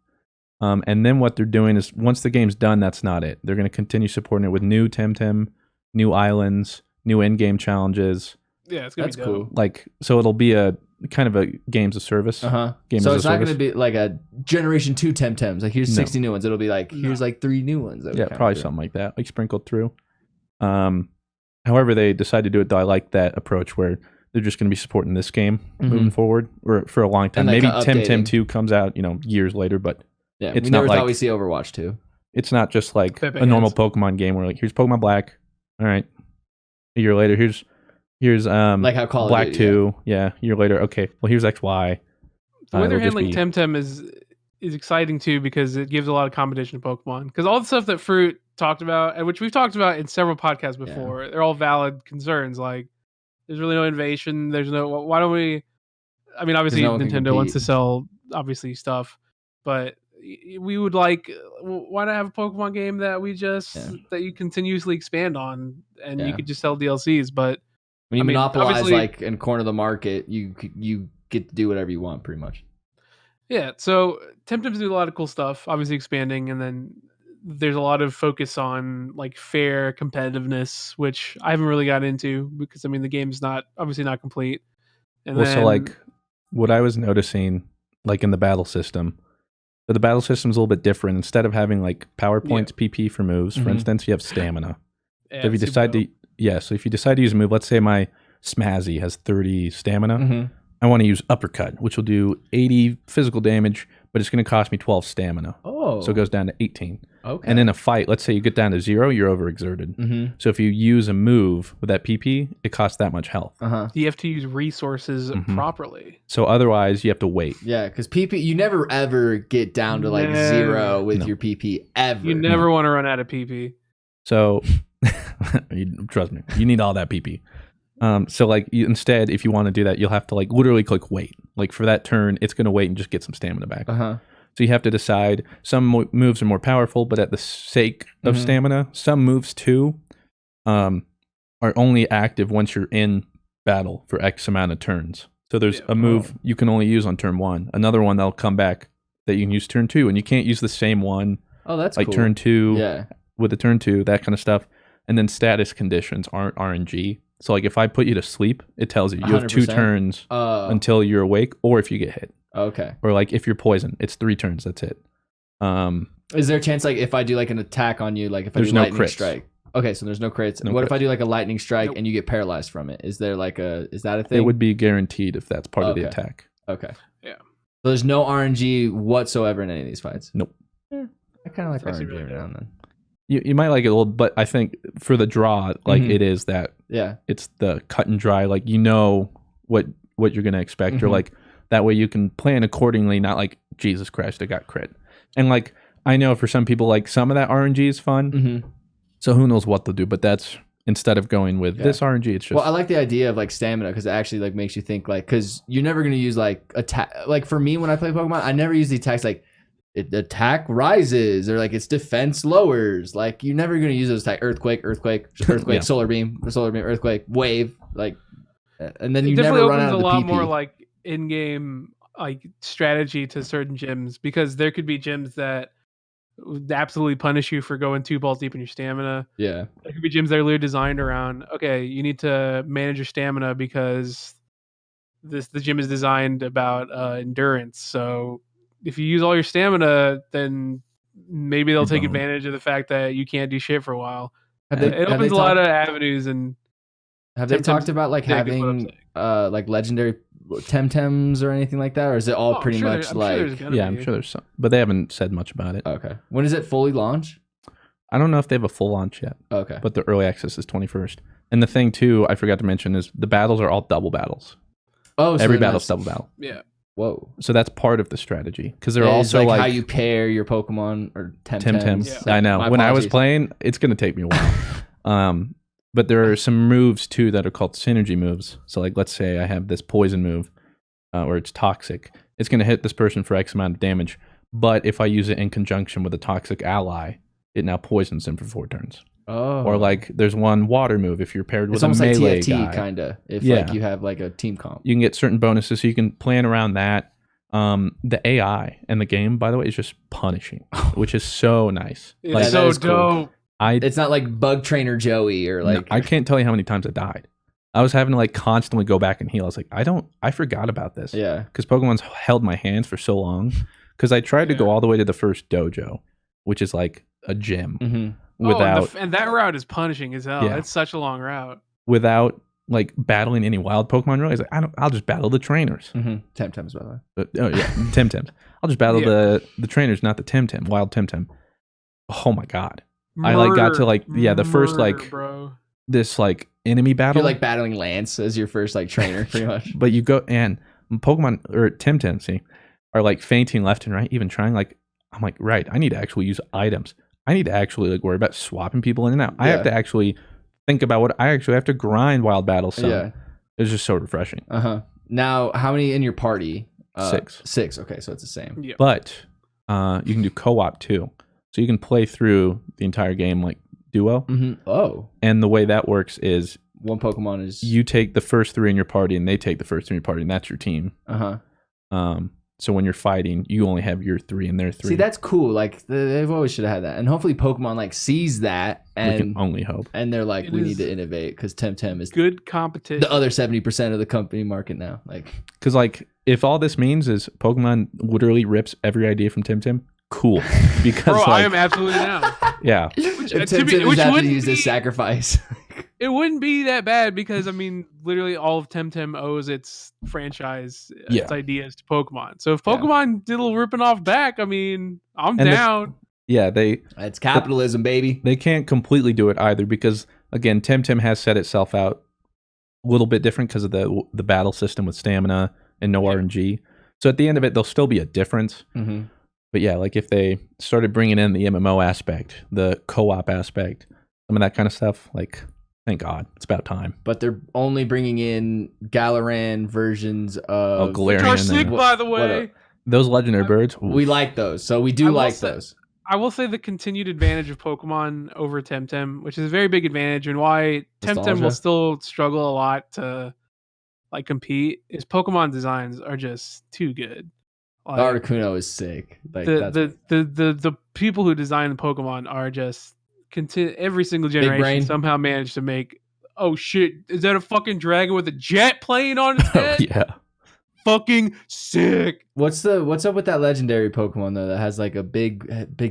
And then what they're doing is, once the game's done, that's not it. They're going to continue supporting it with new Temtem, new islands, new in-game challenges. Yeah, it's gonna be cool. Like, so it'll be a kind of a games of service. So it's not going to be like a Generation 2 Temtems. Like, here's 60 new ones. It'll be like, here's like 3 new ones. Yeah, probably something like that, like sprinkled through. However, they decide to do it, though. I like that approach where they're just going to be supporting this game moving forward or for a long time. Maybe Temtem 2 comes out, years later, but it's not like obviously Overwatch 2. It's not just like a normal Pokemon game where like, here's Pokemon Black. All right. A year later, here's like how Call Black 2. Yeah. A year later, okay. Well, here's XY. The way they're handling Temtem is exciting too, because it gives a lot of competition to Pokemon. Because all the stuff that Fruit talked about, and which we've talked about in several podcasts before, they're all valid concerns. Like, there's really no innovation. There's no. Why don't we? I mean, obviously, Nintendo wants to sell obviously stuff, but we would like. Why not have a Pokemon game that we just that you continuously expand on, and you could just sell DLCs? But when you monopolize like and corner the market, you get to do whatever you want, pretty much. Yeah. So Temtem's do a lot of cool stuff. Obviously, expanding, and then there's a lot of focus on like fair competitiveness, which I haven't really got into because I mean the game's obviously not complete. And so like what I was noticing, like in the battle system, but the battle system's a little bit different. Instead of having like power points, PP for moves, for instance, you have stamina. So if you decide to use a move, let's say my Smazzy has 30 stamina. I want to use Uppercut, which will do 80 physical damage, but it's going to cost me 12 stamina. Oh. So it goes down to 18. Okay. And in a fight, let's say you get down to 0, you're overexerted. Mm-hmm. So if you use a move with that PP, it costs that much health. You have to use resources properly. So otherwise, you have to wait. Yeah, because PP, you never ever get down to like 0 with your PP ever. You never want to run out of PP. So trust me, you need all that PP. So like instead, if you want to do that, you'll have to like literally click wait. Like for that turn, it's going to wait and just get some stamina back. So you have to decide. Some moves are more powerful, but at the sake of stamina, some moves too are only active once you're in battle for X amount of turns. So there's a move you can only use on turn 1. Another one that'll come back that you can use turn 2, and you can't use the same one. Oh, that's like cool. turn 2 Yeah. with the turn 2, that kind of stuff. And then status conditions aren't RNG. So like if I put you to sleep, it tells you you have 2 turns until you're awake, or if you get hit. Okay. Or like if you're poisoned, it's 3 turns. That's it. Is there a chance like if I do like an attack on you, like if I do lightning strike? Okay, so there's no crits. What if I do like a lightning strike and you get paralyzed from it? Is there like is that a thing? It would be guaranteed if that's part of the attack. Okay. Yeah. So there's no RNG whatsoever in any of these fights. Nope. I kind of like RNG every now and then. You might like it a little, but I think for the draw, like it is that. Yeah. It's the cut and dry. Like you know what you're gonna expect, or like that way you can plan accordingly. Not like Jesus Christ, I got crit. And like I know for some people, like some of that RNG is fun. So who knows what they'll do? But that's instead of going with this RNG, it's just. Well, I like the idea of like stamina because it actually like makes you think like because you're never gonna use like attack. Like for me, when I play Pokemon, I never use the attacks like. Attack rises or like its defense lowers. Like you're never gonna use those attack earthquake, solar beam, earthquake, wave, like, and then you never run out of the PP. It definitely opens a lot more like in-game like strategy to certain gyms because there could be gyms that would absolutely punish you for going 2 balls deep in your stamina. Yeah, there could be gyms that are literally designed around okay, you need to manage your stamina because the gym is designed about endurance, so. If you use all your stamina, then maybe they'll take advantage of the fact that you can't do shit for a while. It opens a lot of avenues. And have they talked about like having like legendary Temtems or anything like that, or is it all pretty much like? I'm sure there's some, but they haven't said much about it. Okay, when does it fully launch? I don't know if they have a full launch yet. Okay, but the early access is 21st. And the thing too, I forgot to mention is the battles are all double battles. Oh, so every battle's double battle. Yeah. Whoa! So that's part of the strategy because they're also like how you pair your Pokemon or Temtems. Yeah. I know. When I was playing, it's gonna take me a while. But there are some moves too that are called synergy moves. So like, let's say I have this poison move, or it's toxic. It's gonna hit this person for X amount of damage. But if I use it in conjunction with a toxic ally, it now poisons them for 4 turns. Oh. Or like, there's one water move if you're paired with a melee like TFT kind of. If like you have like a team comp, you can get certain bonuses, so you can plan around that. The AI and the game, by the way, is just punishing, which is so nice. It's like, so dope. Cool. It's not like Bug Trainer Joey or like. No, I can't tell you how many times I died. I was having to like constantly go back and heal. I was like, I forgot about this. Yeah. Because Pokemon's held my hands for so long. Because I tried to go all the way to the first dojo, which is like a gym. Without and that route is punishing as hell. It's such a long route. Without like battling any wild Pokemon, really, like I'll just battle the trainers. Temtems, by the way. Temtems. I'll just battle the trainers, not the Temtem, wild Temtem. Oh my god! I like got to like the first like this like enemy battle. You're like battling Lance as your first like trainer, pretty much. But you go and Pokemon or Temtem, are like fainting left and right, even trying. Like I'm like, right, I need to actually use items. I need to actually like worry about swapping people in and out. I have to actually think about what I actually have to grind wild battles. So it's just so refreshing. Now, how many in your party? 6. 6. Okay, so it's the same. Yeah. But you can do co-op too, so you can play through the entire game like duo. Oh. And the way that works is one Pokemon is you take the first 3 in your party, and they take the first 3 in your party, and that's your team. So when you're fighting, you only have your 3 and their 3. See, that's cool. Like they've always should have had that, and hopefully Pokemon like sees that, and we can only hope. And they're like, we need to innovate because Temtem is good competition. The other 70% of the company market now, like because like if all this means is Pokemon literally rips every idea from Temtem, cool. Because bro, like, I am absolutely down. Yeah, which Temtem is have to use this sacrifice. It wouldn't be that bad because I mean, literally all of Temtem owes its franchise, its ideas to Pokemon. So if Pokemon did a little ripping off back, I mean, I'm down. It's capitalism, baby. They can't completely do it either because again, Temtem has set itself out a little bit different because of the battle system with stamina and no RNG. So at the end of it, there'll still be a difference. Mm-hmm. But yeah, like if they started bringing in the MMO aspect, the co-op aspect, some of that kind of stuff, like thank God, it's about time. But they're only bringing in Galaran versions of Galarian. Tarsic, by the way. Those legendary birds. Oof. We like those, so we do like those. I will say the continued advantage of Pokemon over Temtem, which is a very big advantage, and why Temtem will still struggle a lot to like compete, is Pokemon designs are just too good. Like, Articuno is sick. Like the people who design the Pokemon are just every single generation somehow managed to make. Oh shit! Is that a fucking dragon with a jet plane on its head? Yeah. Fucking sick. What's up with that legendary Pokemon though that has like a big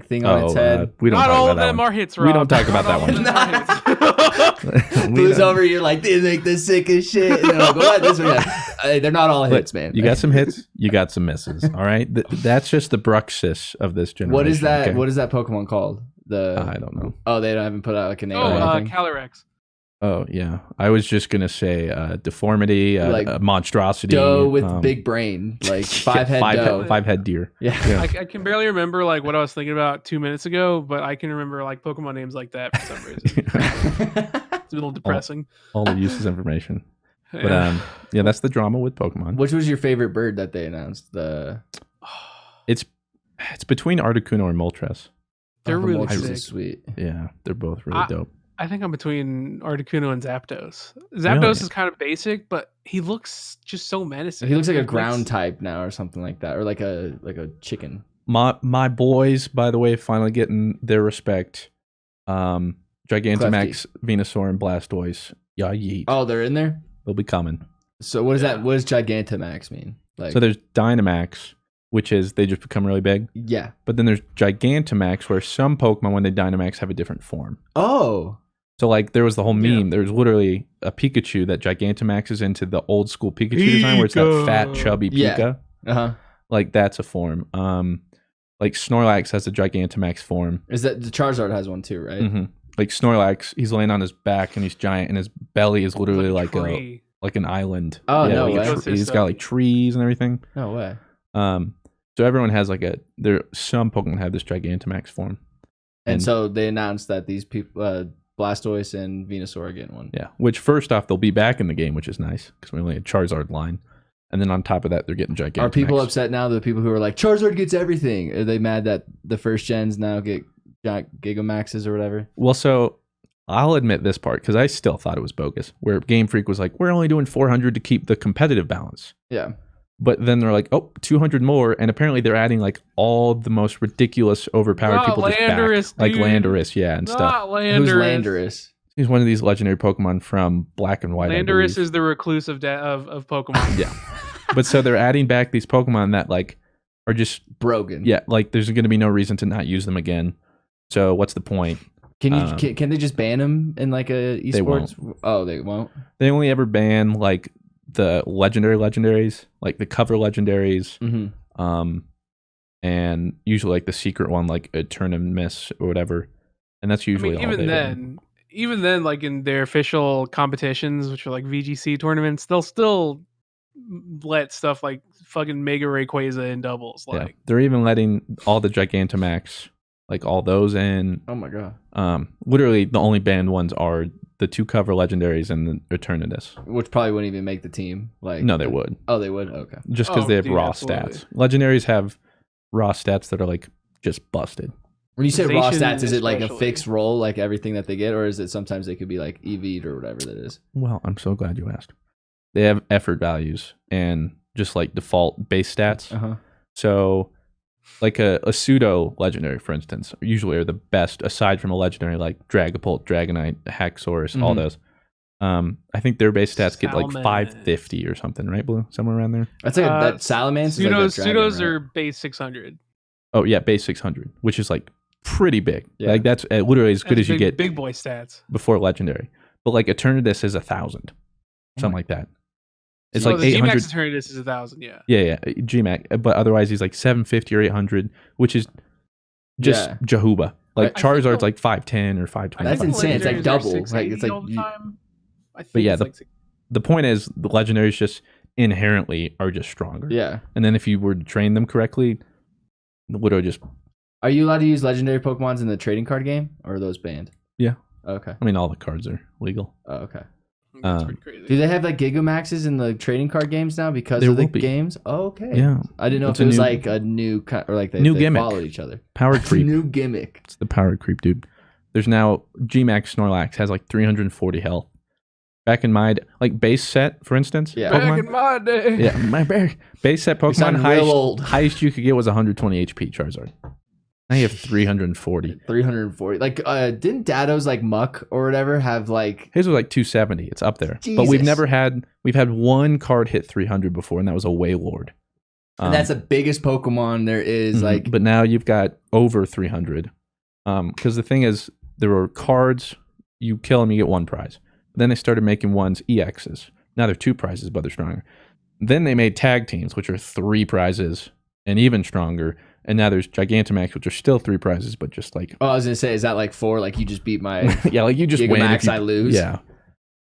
thing on its head? We don't Not talk all about of that them one. are hits, Rob. We don't talk about that one. Who's over here like they make the sickest shit? And they're like, what? This one, they're not all hits, man. You got some hits, you got some misses. All right, that's just the Bruxus of this generation. What is that? Okay? What is that Pokemon called? I don't know. Oh, they haven't put out like a name. or anything? Calyrex. Oh yeah, I was just gonna say deformity, like monstrosity. Doe with big brain, like five head deer. Yeah. I can barely remember like what I was thinking about 2 minutes ago, but I can remember like Pokemon names like that for some reason. It's a little depressing. All the useless information. But that's the drama with Pokemon. Which was your favorite bird that they announced? It's between Articuno and Moltres. They're really sick. Sweet. Yeah, they're both really dope. I think I'm between Articuno and Zapdos. Zapdos is kind of basic, but he looks just so menacing. He looks like a ground type now or something like that, or like a chicken. My boys, by the way, finally getting their respect. Gigantamax, Venusaur, and Blastoise. Yeah, yeet. Oh, they're in there? They'll be coming. So what does that? What does Gigantamax mean? Like, so there's Dynamax, which is they just become really big. Yeah. But then there's Gigantamax, where some Pokemon, when they Dynamax, have a different form. Oh. So like there was the whole meme. There's literally a Pikachu that Gigantamax is into the old school Pikachu design, where it's that fat, chubby Pika. Uh-huh. Like that's a form. Like Snorlax has a Gigantamax form. Is that the Charizard has one too, right? Mm-hmm. Like Snorlax, he's laying on his back and he's giant, and his belly is literally like an island. Oh no way! He's got like trees and everything. No way. So everyone has like some Pokemon have this Gigantamax form. And so they announced that these people, Blastoise and Venusaur are getting one. Yeah, which first off, they'll be back in the game, which is nice because we only had Charizard line. And then on top of that, they're getting Gigantamax. Are people upset now, the people who are like, Charizard gets everything? Are they mad that the first gens now get Gigamaxes or whatever? Well, so I'll admit this part because I still thought it was bogus, where Game Freak was like, we're only doing 400 to keep the competitive balance. Yeah. But then they're like, oh, 200 more. And apparently they're adding like all the most ridiculous, overpowered people just back. Like Landorus, and stuff. Who's Landorus? He's one of these legendary Pokemon from Black and White. Landorus is the recluse of Pokemon. Yeah. But so they're adding back these Pokemon that like are just broken. Yeah, like there's going to be no reason to not use them again. So what's the point? Can they just ban them in like a esports? They won't. Oh, they won't. They only ever ban like the legendaries, like the cover legendaries, and usually like the secret one, like a turn and miss or whatever. And that's usually all even then, like in their official competitions, which are like VGC tournaments, they'll still let stuff like fucking Mega Rayquaza in doubles. Like they're even letting all the Gigantamax, like all those in. Oh my god! Literally, the only banned ones are the 2 cover legendaries and the Eternatus, which probably wouldn't even make the team. Like no, they would. Oh, they would. Okay, just because they have raw stats. Legendaries have raw stats that are like just busted. When you say raw stats, is it like a fixed roll, like everything that they get, or is it sometimes they could be like EV'd or whatever that is? Well, I'm so glad you asked. They have effort values and just like default base stats. So like a pseudo legendary, for instance, usually are the best aside from a legendary like Dragapult, Dragonite, Haxorus, all those. I think their base stats get like 550 or something, right, Blue? Somewhere around there. That's like that Salamence. Pseudos are base 600. Oh yeah, base 600, which is like pretty big. Yeah. Like that's literally as good as you get. Big boy stats before legendary. but like Eternatus is 1,000, something like that. It's like the 800. Gmax Eternatus is 1,000. Yeah. Yeah, GMAX, but otherwise he's like 750 or 800, which is just Jehuba. Like Charizard's like 510 or 520. That's insane. It's like double. Like it's like all the time. I think but yeah, the point is the legendaries just inherently are just stronger. Yeah. And then if you were to train them correctly, the Widow just. Are you allowed to use legendary Pokemons in the trading card game, or are those banned? Yeah. Okay. I mean, all the cards are legal. Oh, okay. That's pretty crazy. Do they have like Gigamaxes in the trading card games now because of the games? Oh, okay. Yeah. I didn't know if it was like a new or like they gimmick. followed each other. Powered creep. New gimmick. It's the powered creep, dude. There's now Gmax Snorlax has like 340 health. Back in my base set, for instance. Yeah. Pokemon, back in my day. Yeah, my base set Pokemon highest you could get was 120 HP Charizard. Now you have 340. 340. Like, didn't Dado's like Muck or whatever have like his was like 270. It's up there. Jesus. But we've had one card hit 300 before, and that was a Waylord. And that's the biggest Pokemon there is. Like, but now you've got over 300. Because the thing is, there were cards, you kill them, you get one prize. Then they started making ones EXs. Now they're 2 prizes, but they're stronger. Then they made tag teams, which are 3 prizes and even stronger. And now there's Gigantamax, which are still 3 prizes, but just like. Oh, I was gonna say, is that like 4? Like you just beat my. Yeah, like you just win. Gigamax, I lose. Yeah.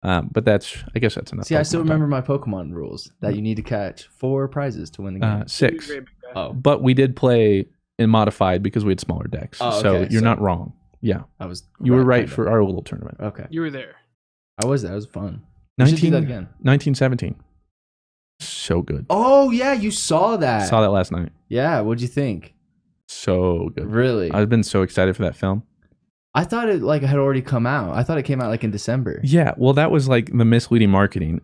But I guess that's enough. See, I still remember my Pokemon rules that you need to catch 4 prizes to win the game. 6. Oh, but we did play in modified because we had smaller decks. Oh, okay. So you're not wrong. Yeah. You were right for our little tournament. Okay. You were there. I was there. It was fun. We should do that again. 1917. So good. Oh, yeah. You saw that. Saw that last night. Yeah. What'd you think? So good. Really? I've been so excited for that film. I thought it like had already come out. I thought it came out like in December. Yeah, well, that was like the misleading marketing.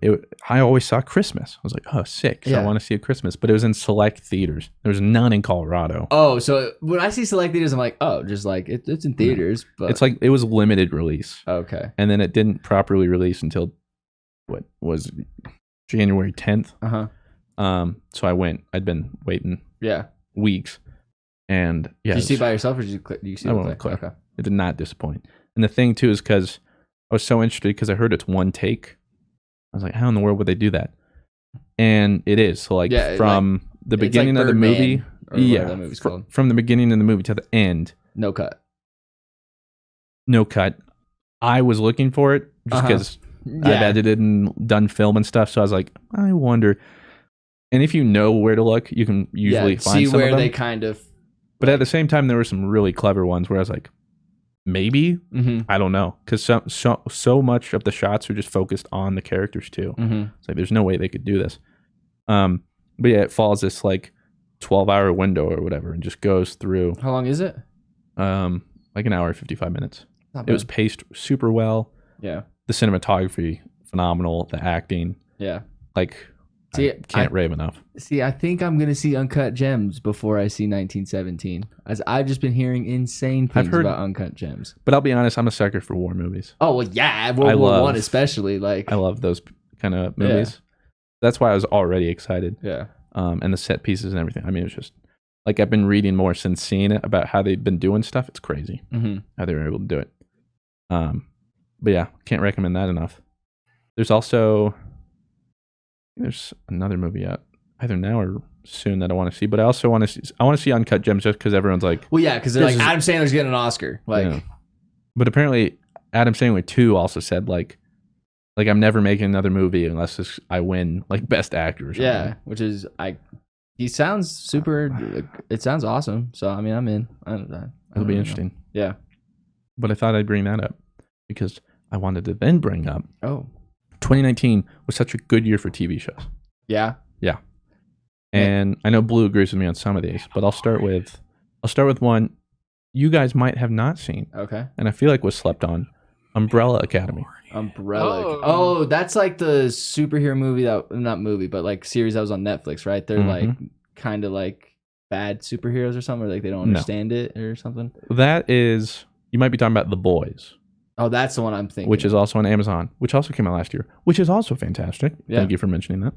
I always saw Christmas. I was like, oh, sick. So I want to see a Christmas. But it was in select theaters. There was none in Colorado. Oh, so when I see select theaters, I'm like, oh, just like it's in theaters. But it's like it was limited release. Okay. And then it didn't properly release until what was January 10th. So I went. I'd been waiting. Weeks. And yeah. Did you see it by yourself or did you see it with Claire? Okay. It did not disappoint. And the thing too is because I was so interested because I heard it's one take. I was like, how in the world would they do that? And it is. So from the beginning of the movie, from the beginning of the movie to the end, no cut. I was looking for it just because I've edited and done film and stuff. So I was like, I wonder. And if you know where to look, you can usually find some where of them. they kind of. But at the same time, there were some really clever ones where I was like, maybe I don't know, because so much of the shots are just focused on the characters too. It's like there's no way they could do this. But yeah, it follows this like 12-hour window or whatever, and just goes through. How long is it? Like an hour and 55 minutes. It was paced super well. Yeah. The cinematography phenomenal. The acting. Yeah. Like. I can't rave enough. See, I think I'm going to see Uncut Gems before I see 1917. As I've just been hearing insane things about Uncut Gems. But I'll be honest, I'm a sucker for war movies. Oh, well, yeah. World War I especially. Like, I love those kind of movies. Yeah. That's why I was already excited. Yeah. And the set pieces and everything. I mean, it was just like I've been reading more since seeing it about how they've been doing stuff. It's crazy how they were able to do it. But yeah, can't recommend that enough. There's also... There's another movie out either now or soon that I want to see, but I also want to see Uncut Gems just because everyone's like, well, yeah, because they're like Adam Sandler's getting an Oscar, like. Yeah. But apparently, Adam Sandler too also said like I'm never making another movie unless I win like Best Actor or something. Yeah, which is he sounds super. It sounds awesome. So I mean, I'm in. It'll be interesting. Yeah, but I thought I'd bring that up because I wanted to then bring up. 2019 was such a good year for TV shows. Yeah. And I know Blue agrees with me on some of these, but I'll start with one you guys might have not seen. Okay. And I feel like was slept on. Umbrella Academy. Oh, that's like the superhero movie not movie, but like series that was on Netflix, right? They're like kind of like bad superheroes or something, or like they don't understand it or something. That is, you might be talking about The Boys. Oh, that's the one I'm thinking. Which is also on Amazon, which also came out last year, which is also fantastic. Yeah. Thank you for mentioning that.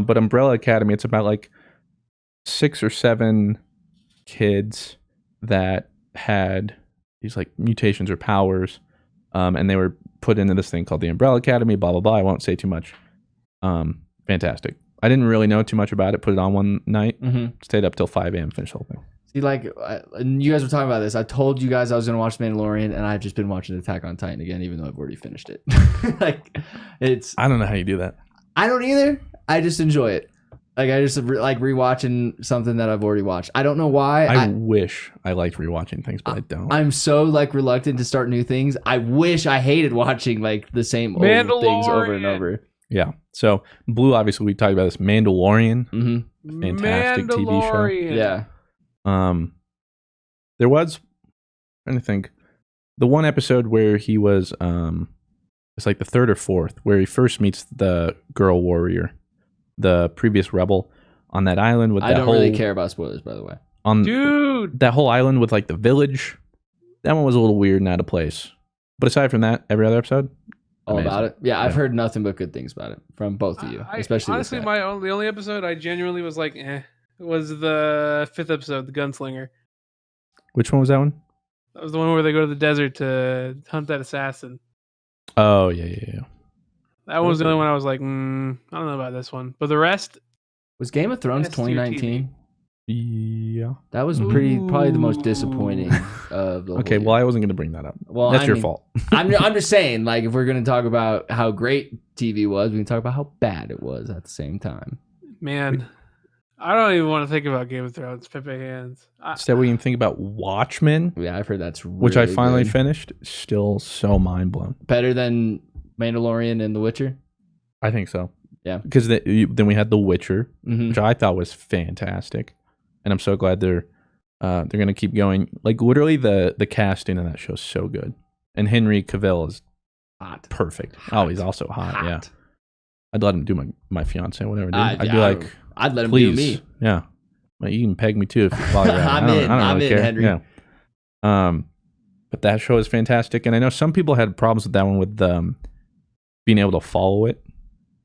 But Umbrella Academy, it's about like 6 or 7 kids that had these like mutations or powers, and they were put into this thing called the Umbrella Academy, blah, blah, blah. I won't say too much. Fantastic. I didn't really know too much about it. Put it on one night, stayed up till 5 a.m., finished the whole thing. See, like, you guys were talking about this. I told you guys I was going to watch Mandalorian, and I've just been watching Attack on Titan again, even though I've already finished it. Like, I don't know how you do that. I don't either. I just enjoy it. Like, I just like rewatching something that I've already watched. I don't know why. I wish I liked rewatching things, but I don't. I'm so like reluctant to start new things. I wish I hated watching like the same old things over and over. Yeah. So Blue, obviously, we talked about this Mandalorian. Fantastic TV show. Yeah. There was, I'm trying to think, the one episode where he was, it's like the third or fourth, where he first meets the girl warrior, the previous rebel on that island with that whole. I don't really care about spoilers, by the way. Dude, that whole island with like the village, that one was a little weird and out of place. But aside from that, every other episode, all about it. Yeah, I've heard nothing but good things about it from both of you, especially. Honestly, the only episode I genuinely was like, was the 5th episode, the Gunslinger. Which one was that one? That was the one where they go to the desert to hunt that assassin. Oh yeah. That one was the only one I was like, I don't know about this one. But the rest was Game of Thrones 2019. Yeah, that was probably the most disappointing of the. Okay, well, I wasn't going to bring that up. Well, that's your fault. I'm just saying, like, if we're going to talk about how great TV was, we can talk about how bad it was at the same time. Man, I don't even want to think about Game of Thrones. Pepe hands. Instead, we can think about Watchmen. Yeah, I've heard that's really which I finally good. Finished. Still so mind blown. Better than Mandalorian and The Witcher. I think so. Yeah, because then we had The Witcher, which I thought was fantastic. And I'm so glad they're gonna keep going. Like literally, the casting in that show is so good, and Henry Cavill is hot, perfect. Oh, he's also hot. Yeah, I'd let him do my fiance, whatever. Dude. I'd be like, I'd let him please, do me. Yeah, well, you can peg me too if you follow. I'm in, Henry. Yeah. But that show is fantastic, and I know some people had problems with that one with being able to follow it,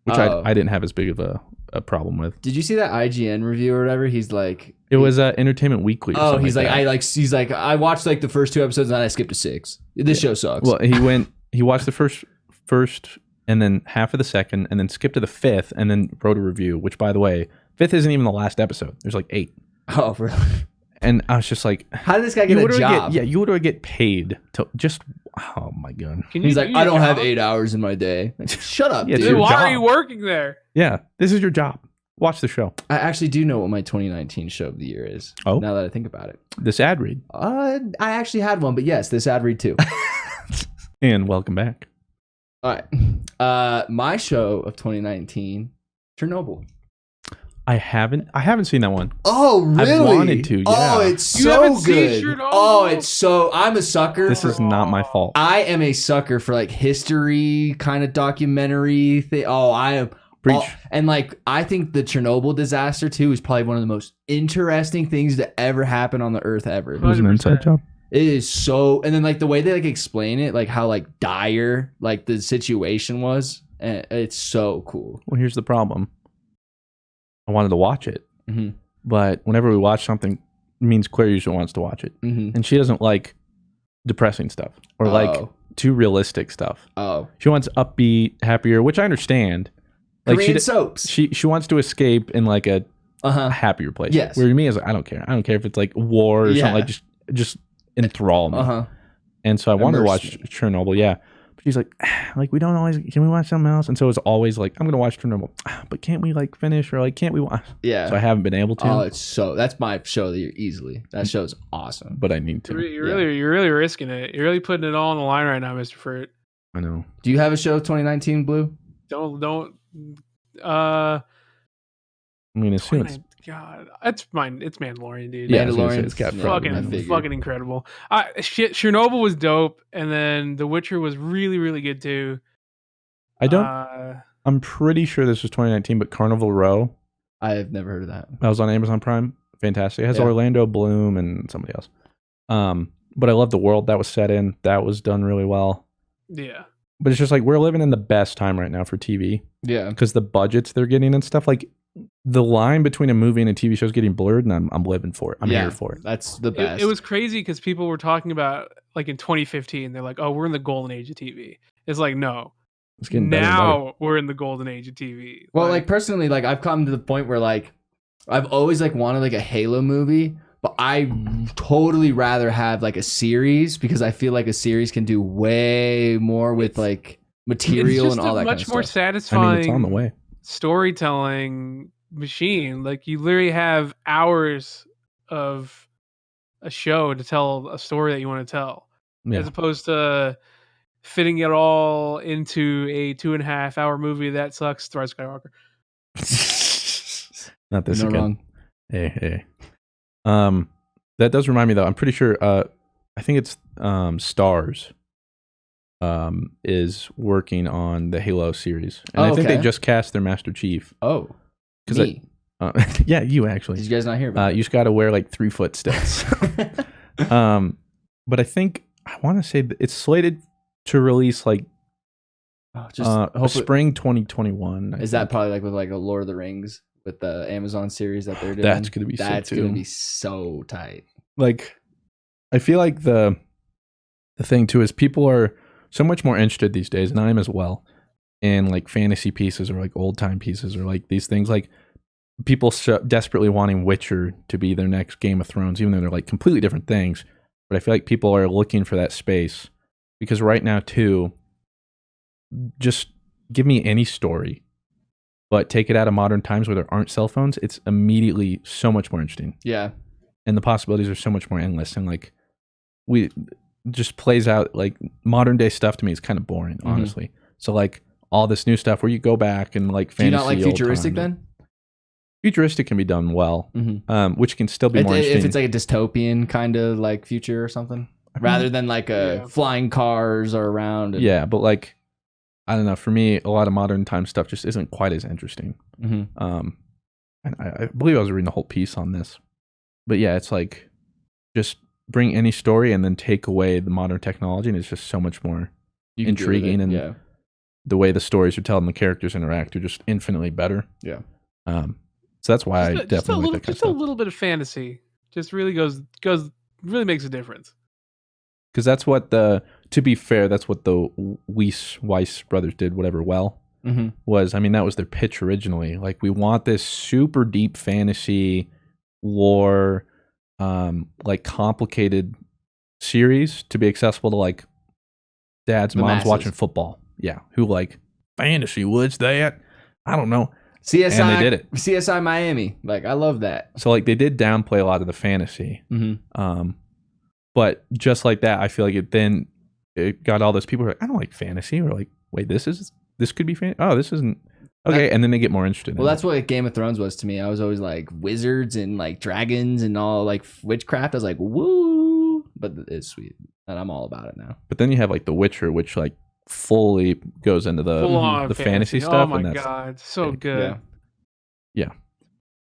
which I didn't have as big of a problem with. Did you see that IGN review or whatever? He's like, it was Entertainment Weekly. Or he's like I watched like the first 2 episodes and then I skipped to 6. This show sucks. Well, he watched the first and then half of the second and then skipped to the 5th and then wrote a review. Which, by the way, 5th isn't even the last episode. There's like 8. Oh, really? And I was just like, how did this guy get a job? You would get paid to just. Oh my god. He's like, I don't have 8 hours in my day. Like, shut up, dude. Why are you working there? Yeah, this is your job. Watch the show. I actually do know what my 2019 show of the year is. Oh, now that I think about it, this ad read. I actually had one, but yes, this ad read too. And welcome back. All right, my show of 2019, Chernobyl. I haven't seen that one. Oh, really? I wanted to. Yeah. Oh, it's so good. Oh, it's so. I'm a sucker. This is not my fault. I am a sucker for like history kind of documentary thing. Oh, I am. Preach. And like, I think the Chernobyl disaster too is probably one of the most interesting things to ever happen on the earth ever. It was an inside job. It is so, and then like the way they like explain it, like how like dire like the situation was, it's so cool. Well, here's the problem. I wanted to watch it, but whenever we watch something, it means Claire usually wants to watch it, and she doesn't like depressing stuff or like too realistic stuff. Oh, she wants upbeat, happier, which I understand. Like Korean soaps. She wants to escape in like a happier place. Yes. Where me is like, I don't care. I don't care if it's like war or something. Like just enthrall me. And so I wanted to watch Chernobyl. Yeah. But she's like we don't always. Can we watch something else? And so it's always like, I'm gonna watch Chernobyl, but can't we like finish or like can't we watch? Yeah. So I haven't been able to. Oh, that's my show of the year easily. That show's awesome. But I need to. You're really risking it. You're really putting it all on the line right now, Mr. Fruit. I know. Do you have a show of 2019, Blue? Don't. I mean, as soon as God, it's mine. It's Mandalorian, dude. Yeah, Mandalorian. It's got fucking incredible. Chernobyl was dope, and then The Witcher was really, really good too. I'm pretty sure this was 2019, but Carnival Row. I have never heard of that. That was on Amazon Prime. Fantastic. It has Orlando Bloom and somebody else. But I love the world that was set in. That was done really well. Yeah. But it's just like we're living in the best time right now for TV. Yeah. Because the budgets they're getting and stuff, like the line between a movie and a TV show is getting blurred, and I'm living for it. I'm here for it. That's the best. It was crazy because people were talking about like in 2015, they're like, "Oh, we're in the golden age of TV," It's like, no. It's getting better and Now we're in the golden age of TV. Well, like personally, like I've come to the point where like I've always like wanted like a Halo movie, but I totally rather have like a series because I feel like a series can do way more with like material and all that kind of stuff. It's much more satisfying. I mean, it's on the way. Storytelling machine. Like you literally have hours of a show to tell a story that you want to tell, as opposed to fitting it all into a 2.5 hour movie that sucks. Rise Skywalker. Not this again. Wrong. Hey. That does remind me though. I'm pretty sure. I think it's Stars. Is working on the Halo series, and I think they just cast their Master Chief. Oh, because yeah, you actually. Did you guys not hear about it? You just got to wear like 3-foot stilts. But I think I want to say it's slated to release like spring 2021. Is that probably like with like a Lord of the Rings with the Amazon series that they're doing? That's gonna be gonna be so tight. Like, I feel like the thing too is people are so much more interested these days, and I am as well, in like fantasy pieces or like old time pieces or like these things. Like people so desperately wanting Witcher to be their next Game of Thrones, even though they're like completely different things. But I feel like people are looking for that space because right now too, just give me any story, but take it out of modern times where there aren't cell phones. It's immediately so much more interesting. Yeah, and the possibilities are so much more endless. And like just plays out like modern day stuff to me is kind of boring, honestly. So like all this new stuff where you go back and like fantasy. Do you not like futuristic then? Futuristic can be done well, which can still be more interesting. If it's like a dystopian kind of like future or something, rather than like flying cars are around. Yeah, but like, I don't know. For me, a lot of modern time stuff just isn't quite as interesting. And I believe I was reading the whole piece on this. But yeah, it's like just bring any story and then take away the modern technology, and it's just so much more intriguing. And the way the stories are told and the characters interact are just infinitely better. Yeah. So that's why I definitely like that kind of stuff. A little bit of fantasy just really really makes a difference. Because that's what to be fair, that's what the Weiss brothers did, whatever, was. I mean, that was their pitch originally. Like, we want this super deep fantasy lore, like complicated series to be accessible to like dads, moms watching football. Yeah. Who like, fantasy, what's that? I don't know. CSI, and they did it. CSI Miami. Like, I love that. So like they did downplay a lot of the fantasy. But just like that, I feel like it got all those people who are like, I don't like fantasy. Or like, wait, this could be fantasy. Oh, this isn't. Okay, and then they get more interested. Well, that's what Game of Thrones was to me. I was always like wizards and like dragons and all like witchcraft. I was like, woo! But it's sweet, and I'm all about it now. But then you have like The Witcher, which like fully goes into the fantasy stuff. Oh my god, so good. Yeah.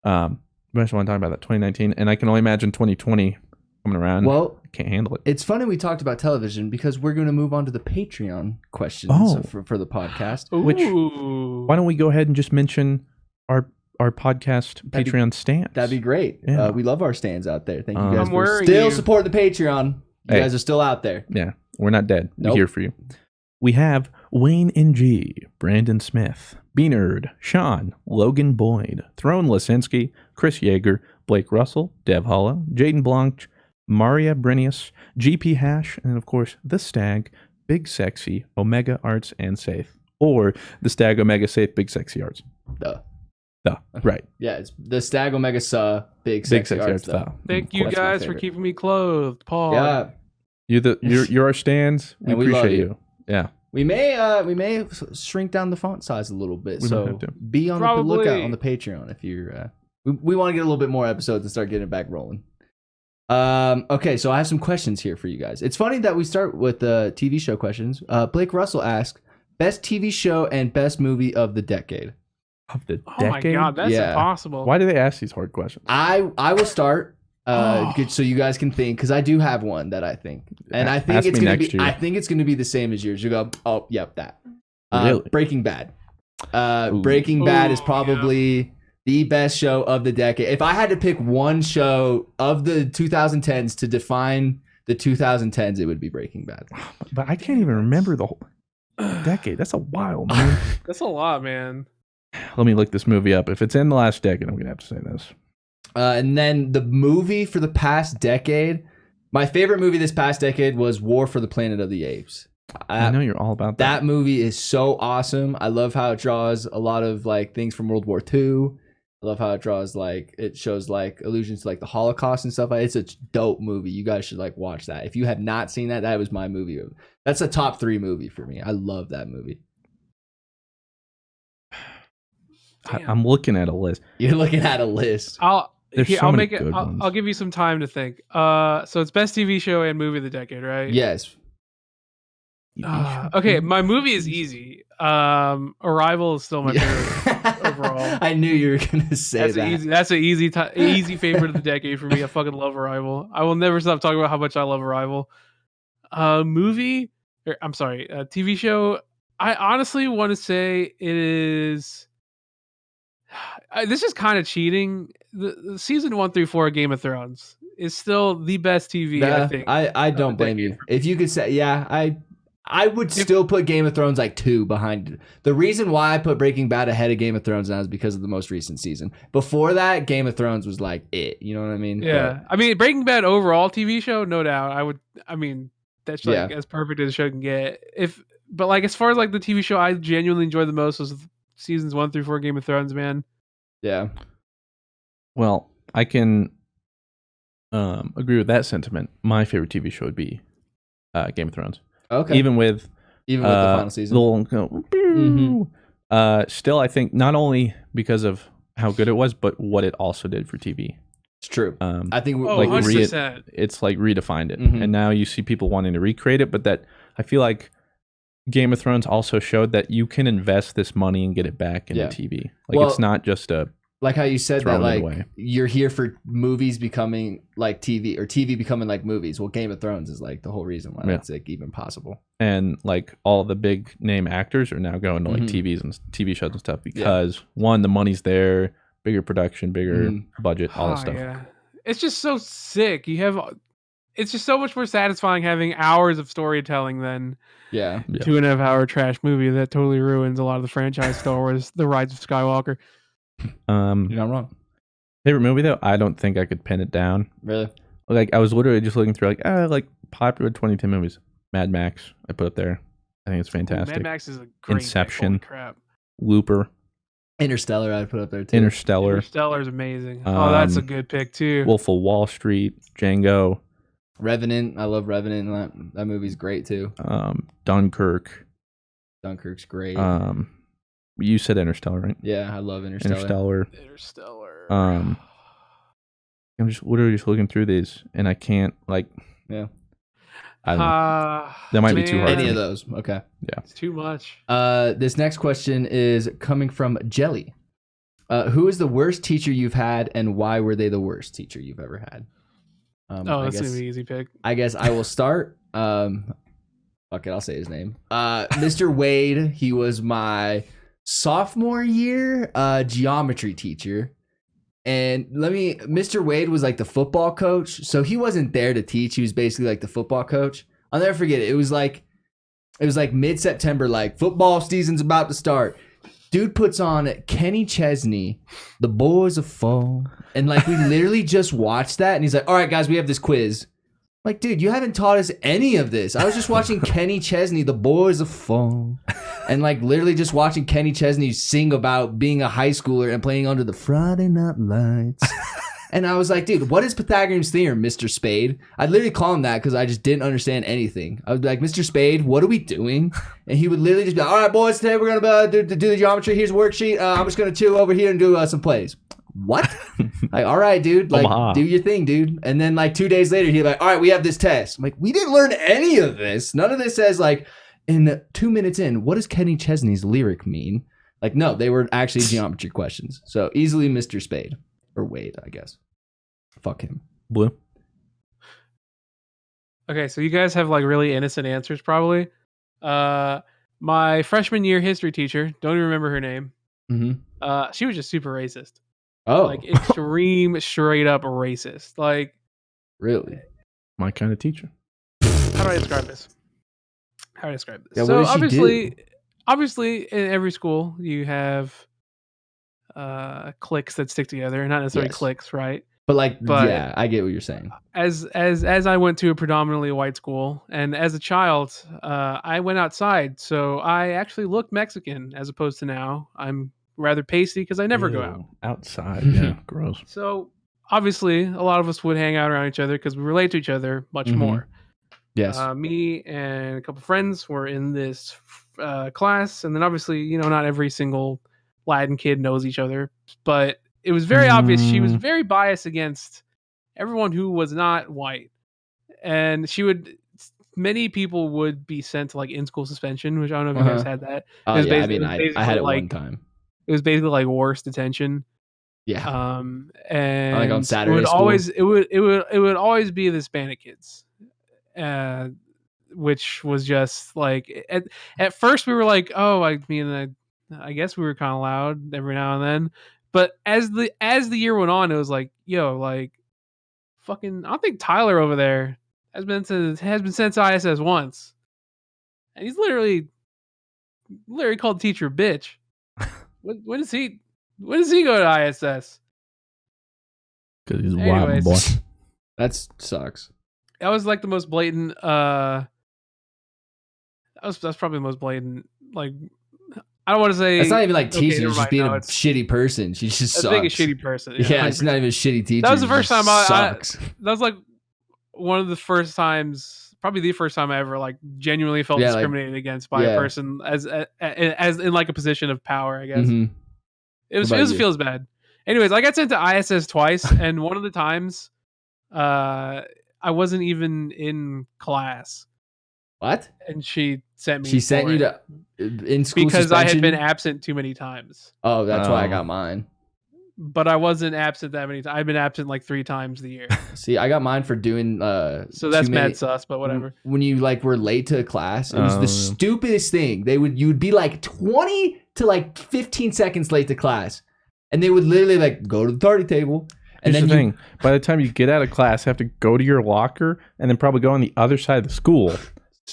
We just want to talk about that 2019, and I can only imagine 2020 coming around. Well, I can't handle it. It's funny we talked about television because we're going to move on to the Patreon questions for the podcast. Which, why don't we go ahead and just mention our podcast Patreon stands? That'd be great. Yeah. We love our stands out there. Thank you guys for still supporting the Patreon. You guys are still out there. Yeah, we're not dead. Nope. We're here for you. We have Wayne N.G., Brandon Smith, B-Nerd, Sean, Logan Boyd, Throne Lisinski, Chris Yeager, Blake Russell, Dev Hollow, Jaden Blanc, Maria Brenius, GP Hash, and of course, The Stag, Big Sexy, Omega Arts, and Safe. Or The Stag, Omega, Safe, Big Sexy Arts. Duh. Right. Yeah, it's The Stag, Omega, Big Sexy Arts. Thank you guys for keeping me clothed, Paul. Yeah. You're our stands. We appreciate you. Yeah. We may shrink down the font size a little bit. So be on the lookout on the Patreon if you're we want to get a little bit more episodes and start getting it back rolling. Okay, so I have some questions here for you guys. It's funny that we start with the TV show questions. Blake Russell asked, best TV show and best movie of the decade. Of the decade? Oh my god, that's impossible. Why do they ask these hard questions? I will start so you guys can think, because I do have one that I think, and I think it's gonna be year. I think it's gonna be the same as yours. You go, oh yep, that. Really? Breaking Bad. Breaking Bad is probably the best show of the decade. If I had to pick one show of the 2010s to define the 2010s, it would be Breaking Bad. But I can't even remember the whole. Decade. That's a while, man. That's a lot, man. Let me look this movie up. If it's in the last decade, I'm gonna have to say this. And then the movie for the past decade. My favorite movie this past decade was War for the Planet of the Apes. I know you're all about that. That movie is so awesome. I love how it draws a lot of like things from World War II. I love how it draws like it shows like allusions to like the Holocaust and stuff. It's a dope movie. You guys should like watch that. If you have not seen that, that was my movie. That's a top 3 movie for me. I love that movie. I'm looking at a list. You're looking at a list. I'll give you some time to think. So it's best TV show and movie of the decade, right? Yes. Okay, my movie is easy. Arrival is still my favorite overall. I knew you were gonna say that's an easy favorite of the decade for me. I fucking love Arrival. I will never stop talking about how much I love Arrival. TV show. I honestly want to say it is. This is kind of cheating. The season 1 through 4 of Game of Thrones is still the best TV. I think. I don't blame you. If you could say, I would still put Game of Thrones like 2 behind it. The reason why I put Breaking Bad ahead of Game of Thrones now is because of the most recent season. Before that, Game of Thrones was like it. You know what I mean? Yeah. I mean, Breaking Bad overall TV show, no doubt. That's like as perfect as a show can get. But like as far as like the TV show I genuinely enjoyed the most was seasons 1 through 4 Game of Thrones, man. Yeah. Well, I can agree with that sentiment. My favorite TV show would be Game of Thrones. Okay. Even with the final season. Still, I think not only because of how good it was, but what it also did for TV. It's true. I think it's like redefined it, and now you see people wanting to recreate it. But that I feel like Game of Thrones also showed that you can invest this money and get it back into TV. Like it's not just like how you said that like you're here for movies becoming like TV or TV becoming like movies. Well, Game of Thrones is like the whole reason why that's like even possible. And like all the big name actors are now going to like TV shows and stuff because one, the money's there, bigger production, bigger budget, all that stuff. Yeah. It's just so sick. It's just so much more satisfying having hours of storytelling than 2.5 hour trash movie that totally ruins a lot of the franchise Star Wars, The Rise of Skywalker. You're not wrong. Favorite movie though, I don't think I could pin it down. Really? Like I was literally just looking through like popular 2010 movies. Mad Max, I put up there. I think it's fantastic. Mad Max is a great Inception, pick. Holy crap. Looper, Interstellar, I'd put up there too. Interstellar is amazing. That's a good pick too. Wolf of Wall Street, Django, Revenant. I love Revenant. That movie's great too. Dunkirk. Dunkirk's great. You said Interstellar, right? Yeah, I love Interstellar. I'm just literally just looking through these, and I can't like. Yeah. I don't know. That might be too hard. Any of those? Okay. Yeah. It's too much. This next question is coming from Jelly. Who is the worst teacher you've had, and why were they the worst teacher you've ever had? That's gonna be an easy pick. I guess I will start. Fuck it, I'll say his name. Mr. Wade. He was my sophomore year geometry teacher. And Mr. Wade was like the football coach. So he wasn't there to teach. He was basically like the football coach. I'll never forget it. It was like mid-September, like football season's about to start. Dude puts on Kenny Chesney, The Boys of Fall. And like we literally just watched that. And he's like, all right, guys, we have this quiz. Like, dude, you haven't taught us any of this. I was just watching Kenny Chesney, The Boys of Fall. And like literally just watching Kenny Chesney sing about being a high schooler and playing under the Friday Night Lights. And I was like, dude, what is Pythagorean's theorem, Mr. Spade? I'd literally call him that because I just didn't understand anything. I would be like, Mr. Spade, what are we doing? And he would literally just be like, all right, boys, today we're going to do the geometry. Here's a worksheet. I'm just going to chill over here and do some plays. What? Like, all right, dude. Like, do your thing, dude. And then like 2 days later, he's like, all right, we have this test. I'm like, we didn't learn any of this. None of this says like, in 2 minutes in, what does Kenny Chesney's lyric mean? Like, no, they were actually geometry questions. So easily Mr. Spade. Or Wade, I guess. Fuck him. Blue. Okay, so you guys have like really innocent answers probably. My freshman year history teacher, don't even remember her name. Mm-hmm. She was just super racist. Oh. Like extreme, straight up racist. Like, really? My kind of teacher. How do I describe this? how to describe this. Yeah, So what does she do? obviously, in every school you have cliques that stick together, not necessarily Yes. cliques, right? But like, But yeah, I get what you're saying. as I went to a predominantly white school, and as a child, I went outside, so I actually looked Mexican as opposed to now. I'm rather pasty because I never go out. Outside. Yeah, gross. So obviously, a lot of us would hang out around each other because we relate to each other much more. Yes. Me and a couple friends were in this class, and then obviously, not every single Latin kid knows each other, but it was very obvious she was very biased against everyone who was not white, and many people would be sent to like in-school suspension, which I don't know if you guys had that. Oh yeah, I mean, I had it one time. It was basically like worse detention. Yeah. And like on Saturday it would always be the Hispanic kids, which was just like at first we were like, oh, I mean, I guess we were kind of loud every now and then, but as the year went on, it was like, yo, like, fucking, I don't think Tyler over there has been sent to ISS once, and he's literally called the teacher a bitch. When does he go to ISS? Because he's wild, boy. That sucks. That was like the most blatant. That's probably the most blatant. Like, I don't want to say it's not even like teaching; it's just being a shitty person. She just sucks. Being a shitty person. Yeah, it's not even a shitty teacher. That was the first time sucks. That was like one of the first times, probably the first time I ever like genuinely felt discriminated against by a person as in like a position of power. I guess it feels bad. Anyways, I got sent to ISS twice, and one of the times, I wasn't even in class. What? And she sent me. She sent you to in school because suspension? I had been absent too many times. Oh, that's why I got mine. But I wasn't absent that many times. I've been absent like 3 times the year. See, I got mine for doing so that's mad sus, but whatever. When you like were late to a class, it was the stupidest thing. You'd be like 20 to like 15 seconds late to class, and they would literally like go to the tardy table. And Here's the thing: by the time you get out of class, you have to go to your locker and then probably go on the other side of the school.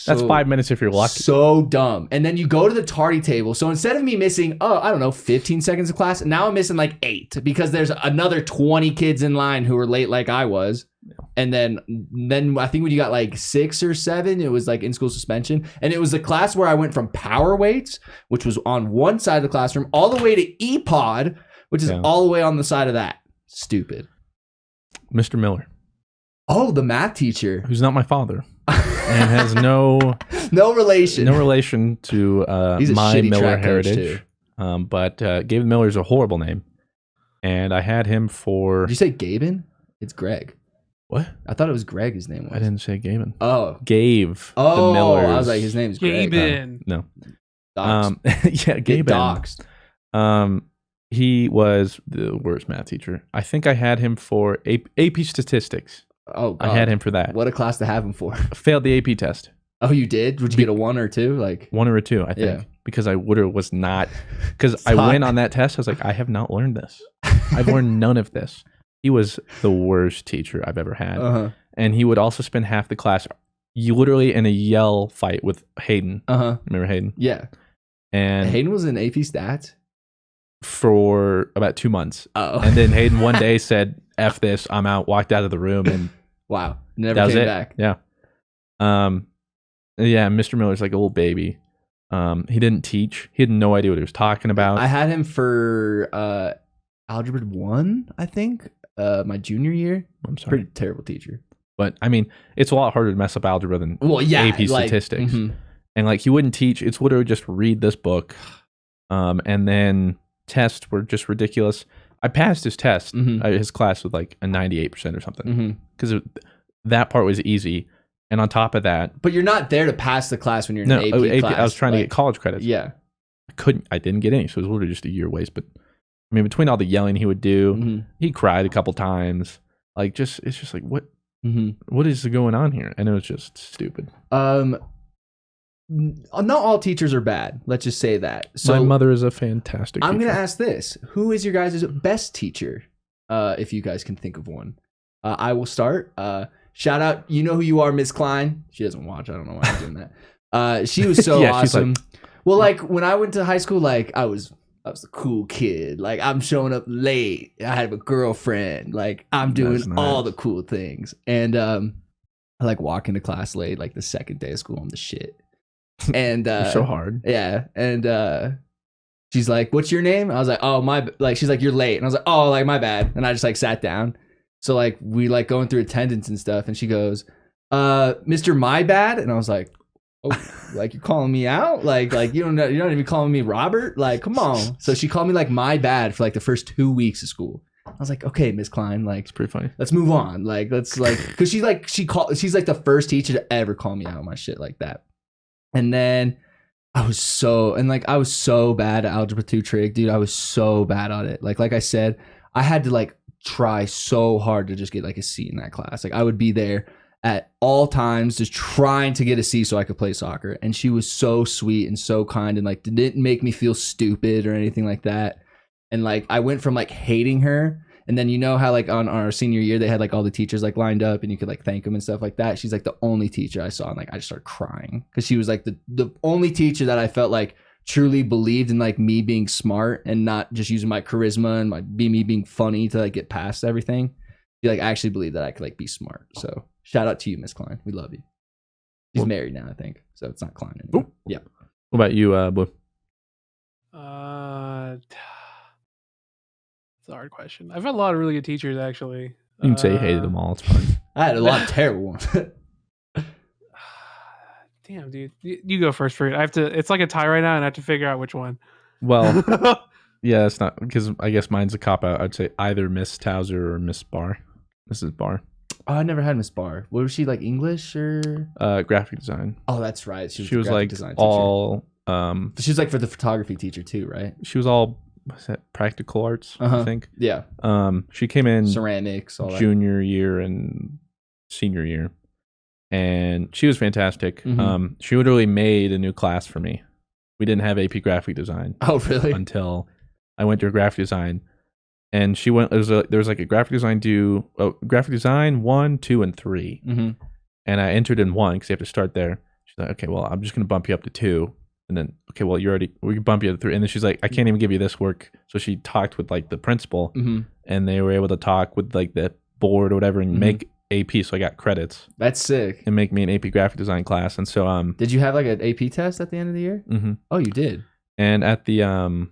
That's 5 minutes if you're lucky. So dumb. And then you go to the tardy table. So instead of me missing, 15 seconds of class, now I'm missing like 8 because there's another 20 kids in line who were late like I was. Yeah. And then I think when you got like 6 or 7, it was like in school suspension. And it was a class where I went from power weights, which was on one side of the classroom, all the way to EPOD, which is all the way on the side of that. Stupid. Mr. Miller. Oh, the math teacher. Who's not my father. And has no relation to my Miller heritage. But Gabe Miller is a horrible name, and I had him for. Did you say Gaben? It's Greg. What? I thought it was Greg. His name was. I didn't say Gaben. Oh, Gabe. Oh, the Millers. I was like, his name's Greg. Gaben. No. Yeah, Gaben. He was the worst math teacher. I think I had him for AP Statistics. Oh, God. I had him for that. What a class to have him for. Failed the AP test. Oh, you did? Would you get a 1 or 2? Like 1 or a 2, I think. Yeah. Because I was not. Because I went on that test. I was like, I have not learned this. I've learned none of this. He was the worst teacher I've ever had. And he would also spend half the class literally in a yell fight with Hayden. Remember Hayden? Yeah. And Hayden was in AP Stats? For about 2 months. And then Hayden one day said, F this, I'm out, walked out of the room, and wow, never came back. Yeah. Yeah, Mr. Miller's like a little baby. He didn't teach. He had no idea what he was talking about. I had him for Algebra 1, I think, my junior year. I'm sorry. Pretty terrible teacher. But, I mean, it's a lot harder to mess up algebra than AP Statistics. And, like, he wouldn't teach. It's literally just read this book. And then tests were just ridiculous. I passed his test, his class with like a 98% or something, because that part was easy. And on top of that, but you're not there to pass the class when you're in an AP class. I was trying to get college credits. Yeah, I didn't get any, so it was literally just a year waste. But I mean, between all the yelling he would do, he cried a couple times. Like, it's just like what is going on here? And it was just stupid. Not all teachers are bad. Let's just say that. So my mother is a fantastic teacher. I'm going to ask this. Who is your guys' best teacher? If you guys can think of one. I will start. Shout out. You know who you are, Miss Klein. She doesn't watch. I don't know why I'm doing that. She was so Yeah, she's awesome. Well, like when I went to high school, like I was the cool kid. Like I'm showing up late. I have a girlfriend. Like I'm doing all the cool things. And I like walk into class late, like the second day of school. I'm the shit. And so hard. Yeah. And she's like, "What's your name?" I was like, "Oh, my." Like she's like, "You're late." And I was like, "Oh, like my bad." And I just like sat down. So like we like going through attendance and stuff. And she goes, "Mr. My Bad." And I was like, "Oh, like you're calling me out? Like you don't know, you're not even calling me Robert? Like, come on." So she called me like my bad for like the first 2 weeks of school. I was like, "Okay, Miss Klein, like it's pretty funny. Let's move on." Like let's like because she's like the first teacher to ever call me out on my shit like that. And then I was so bad at algebra 2 trig, dude. I was so bad at it. Like I said, I had to like try so hard to just get like a C in that class. Like I would be there at all times just trying to get a C so I could play soccer. And she was so sweet and so kind and like didn't make me feel stupid or anything like that. And like I went from like hating her, and then you know how like on our senior year they had like all the teachers like lined up and you could like thank them and stuff like that. She's like the only teacher I saw, and like I just started crying because she was like the only teacher that I felt like truly believed in like me being smart and not just using my charisma and me being funny to like get past everything. She like actually believed that I could like be smart. So shout out to you, Miss Klein. We love you. She's married now, I think, so it's not Klein anymore. Ooh. Yeah. What about you, Blue? It's a hard question. I've had a lot of really good teachers, actually. You can say you hated them all. It's fine. I had a lot of terrible ones. Damn, dude. You go first for it. I have to. It's like a tie right now, and I have to figure out which one. Well, yeah, it's not because I guess mine's a cop out. I'd say either Miss Towser or Miss Barr. Mrs. Barr. Oh, I never had Miss Barr. What was she like? English or graphic design? Oh, that's right. She was like all. She was like for the photography teacher too, right? She was all. What's that? Practical arts, I think. Yeah. She came in ceramics, all junior year and senior year, and she was fantastic. Mm-hmm. She literally made a new class for me. We didn't have AP graphic design. Oh, really? Until I went to graphic design, and she went. There was like a graphic design 1, 2, and 3, and I entered in 1 because you have to start there. She's like, "Okay, well, I'm just gonna bump you up to 2." And then, okay, well, we can bump you to 3. And then she's like, "I can't even give you this work." So she talked with like the principal, and they were able to talk with like the board or whatever and make AP. So I got credits. That's sick. And make me an AP graphic design class. And so, did you have like an AP test at the end of the year? Mm-hmm. Oh, you did. And at the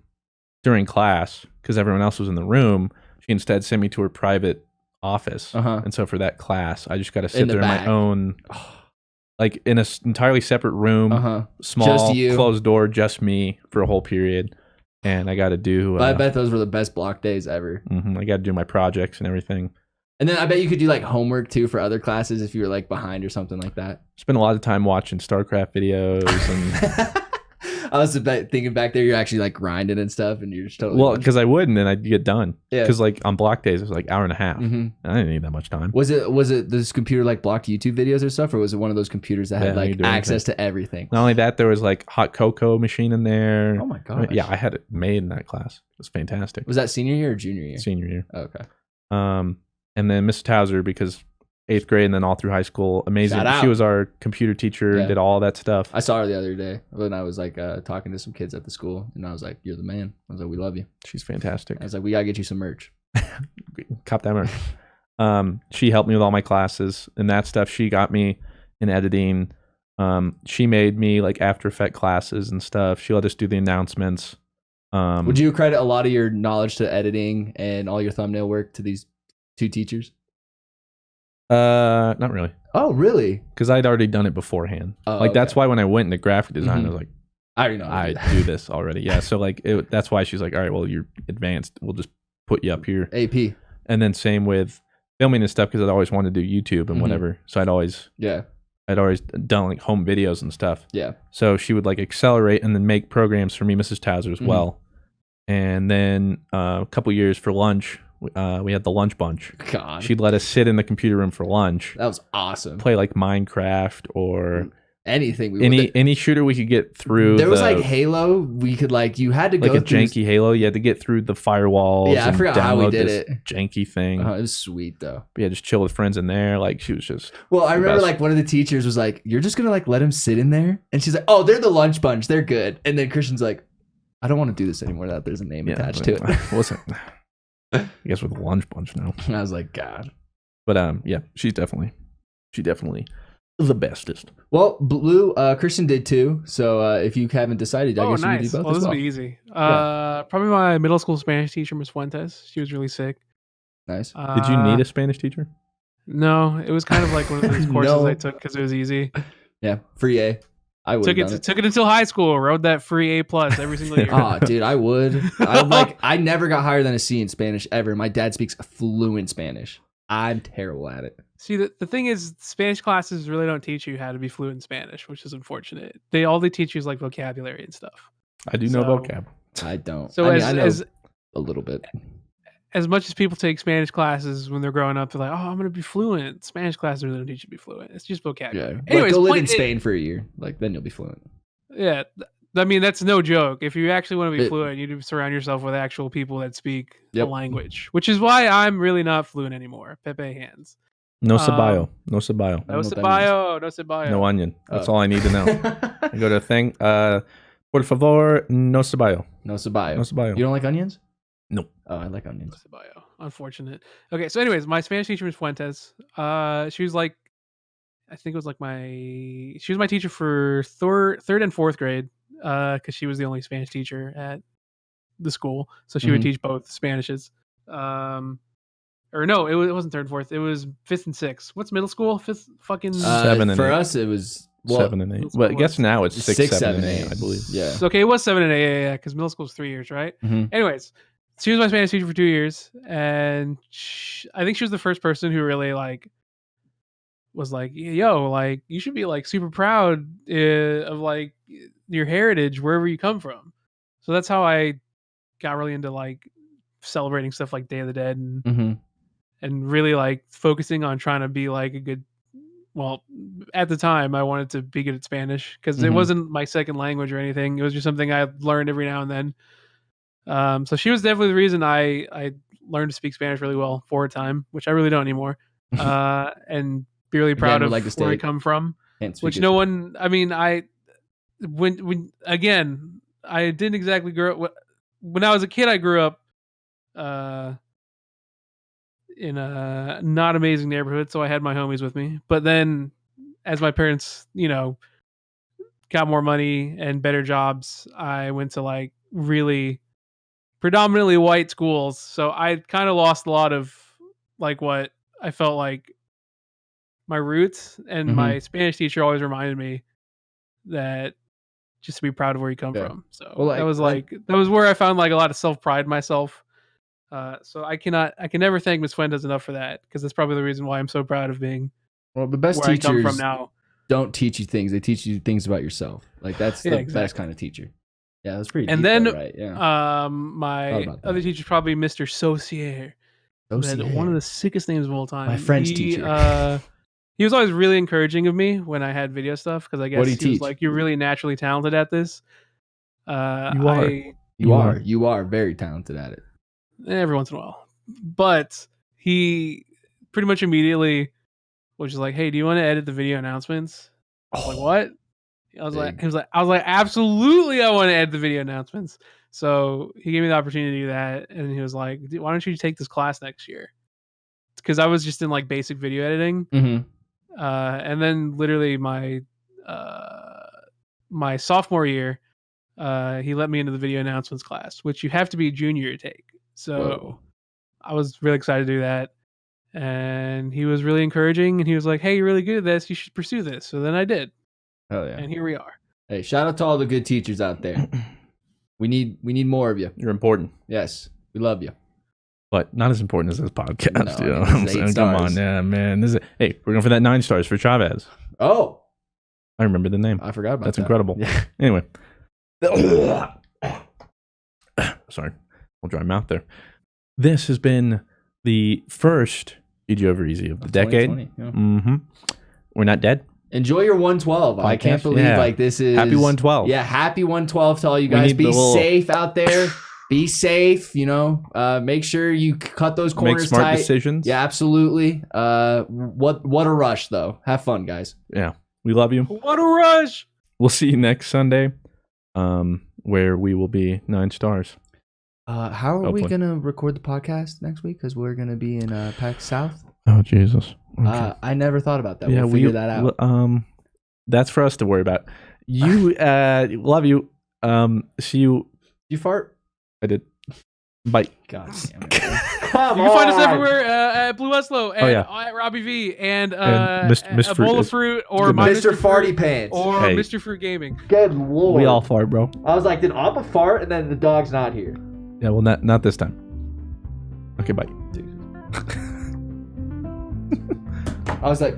during class, because everyone else was in the room, she instead sent me to her private office. And so for that class, I just got to sit there in my own. Like in an entirely separate room, small, closed door, just me for a whole period. And I got to do... I bet those were the best block days ever. I got to do my projects and everything. And then I bet you could do like homework too for other classes if you were like behind or something like that. Spent a lot of time watching StarCraft videos. And I was thinking back there, you're actually like grinding and stuff, and you're just totally... Well, because I would, and then I'd get done. Yeah. Because like on block days, it was like hour and a half. And I didn't need that much time. Was it this computer like blocked YouTube videos or stuff, or was it one of those computers that had like access to everything? Not only that, there was like hot cocoa machine in there. Oh my god! Yeah, I had it made in that class. It was fantastic. Was that senior year or junior year? Senior year. Oh, okay. And then Miss Towser, because 8th grade and then all through high school, amazing. She was our computer teacher, did all that stuff. I saw her the other day when I was like talking to some kids at the school, and I was like, "You're the man." I was like, "We love you." She's fantastic. I was like, "We gotta get you some merch." Cop that merch. She helped me with all my classes and that stuff. She got me in editing. She made me like After Effects classes and stuff. She let us do the announcements. Would you credit a lot of your knowledge to editing and all your thumbnail work to these 2 teachers? Not really. Oh, really? Because I'd already done it beforehand. That's why when I went into graphic design, I was like, I already know. I do this already. Yeah. So like, that's why she's like, "All right, well, you're advanced. We'll just put you up here." AP. And then same with filming and stuff, because I'd always wanted to do YouTube and whatever. So I'd always done like home videos and stuff. Yeah. So she would like accelerate and then make programs for me, Mrs. Towser, as well. And then a couple years for lunch, we had the lunch bunch. God. She'd let us sit in the computer room for lunch. That was awesome. Play like Minecraft or anything. Any shooter we could get through. There was like Halo. We could you had to like go a janky Halo. You had to get through the firewalls. Yeah, I forgot how we did it. Janky thing. It was sweet though. But yeah, just chill with friends in there. Like she was just. Well, I remember one of the teachers was like, "You're just gonna let him sit in there," and she's like, "Oh, they're the lunch bunch. They're good." And then Christian's like, "I don't want to do this anymore. That there's a name attached to it." I guess with the lunch bunch now. I was like, God. But yeah, she's definitely the bestest. Well, Christian did too. So if you haven't decided, I guess you can do both. Well, this will be easy. Probably my middle school Spanish teacher, Miss Fuentes. She was really sick. Nice. Did you need a Spanish teacher? No, it was kind of like one of those courses I took because it was easy. Yeah, free A. I would took it until high school. Rode that free A+ every single year. Oh, dude, I would. I never got higher than a C in Spanish ever. My dad speaks fluent Spanish. I'm terrible at it. See, the thing is, Spanish classes really don't teach you how to be fluent in Spanish, which is unfortunate. All they teach you is like vocabulary and stuff. I do know vocab. I don't. So I know a little bit. As much as people take Spanish classes when they're growing up, they're like, "Oh, I'm going to be fluent." Spanish classes really don't teach you to be fluent. It's just vocabulary. Yeah. Anyways, go live in Spain for a year. Then you'll be fluent. Yeah. I mean, that's no joke. If you actually want to be fluent, you need to surround yourself with actual people that speak the language, which is why I'm really not fluent anymore. Pepe hands. No ceballo. No ceballo. No ceballo. No ceballo. No onion. That's all I need to know. I go to a thing. Por favor, no ceballo. No ceballo. No ceballo. You don't like onions? No. Oh, I like onions. No ceballo. Unfortunate. Okay, so anyways, my Spanish teacher was Fuentes. She was like, I think it was like she was my teacher for third and fourth grade. Because she was the only Spanish teacher at the school, so she would teach both Spanishes. Or no, it wasn't third and fourth. It was fifth and sixth. What's middle school? Fifth, fucking 7 and for 8. Us, it was 7 and 8. But I guess now it's 6, 7, and 8. I believe. Yeah. So, okay, it was 7 and 8. Yeah, because middle school was 3 years, right? Mm-hmm. Anyways, she was my Spanish teacher for 2 years, and I think she was the first person who really was like, "Yo, you should be super proud of your heritage wherever you come from." So that's how I got really into celebrating stuff like Day of the Dead and really focusing on trying to be a good. Well, at the time I wanted to be good at Spanish because it wasn't my second language or anything. It was just something I learned every now and then. So she was definitely the reason I learned to speak Spanish really well for a time, which I really don't anymore. And be really proud of where I come from. Which no one. I mean, when again, I didn't exactly grow up. When I was a kid, I grew up in a not amazing neighborhood, so I had my homies with me. But then, as my parents, got more money and better jobs, I went to really predominantly white schools. So I kind of lost a lot of what I felt like my roots. And my Spanish teacher always reminded me that just to be proud of where you come from. So that was that was where I found a lot of self-pride in myself. So I can never thank Miss Fuentes enough for that, because that's probably the reason why I'm so proud of being the best where teachers I come from now. Don't teach you things; they teach you things about yourself. That's the best kind of teacher. Yeah, that's pretty. And deep then, though, right? Yeah. My other teacher is probably Mr. Saucier. One of the sickest names of all time. My French teacher. He was always really encouraging of me when I had video stuff, because I guess he was like, "You're really naturally talented at this." You are very talented at it. Every once in a while, but he pretty much immediately was just like, "Hey, do you want to edit the video announcements?" I was like, "What?" I was like, "Absolutely, I want to edit the video announcements." So he gave me the opportunity to do that, and he was like, "Why don't you take this class next year?" Because I was just in basic video editing. And then literally my sophomore year, he let me into the video announcements class, which you have to be a junior to take. So I was really excited to do that. And he was really encouraging, and he was like, "Hey, you're really good at this. You should pursue this." So then I did. Oh yeah. And here we are. Hey, shout out to all the good teachers out there. We need more of you. You're important. Yes. We love you. But not as important as this podcast. No, I'm saying, come on, yeah, man. Hey, we're going for that 9 stars for Chavez. Oh, I remember the name. I forgot about that. That's incredible. Yeah. Anyway, sorry, I'll dry mouth there. This has been the first EG Over Easy of the decade. Yeah. We're not dead. Enjoy your 112. I can't believe like this is happy 112. Yeah, happy 112 to all you guys. Be safe out there. Be safe. Make sure you cut those corners Make smart tight. decisions. Yeah, absolutely. What a rush though. Have fun, guys. Yeah, we love you. What a rush. We'll see you next Sunday, where we will be 9 stars. How are we gonna record the podcast next week? Because we're gonna be in PAX South. Oh Jesus! Okay. I never thought about that. We'll figure that out. That's for us to worry about. You love you. See you. You fart? I did. Bye. God damn it. Come on. You can find us everywhere at BlueWestlo and at Robbie V and Mr. Bowl of Fruit or Mr. Farty Pants or Mr. Fruit Gaming. Good lord. We all fart, bro. I was like, did Appa fart? And then the dog's not here. Yeah, well, not this time. Okay, bye. I was like.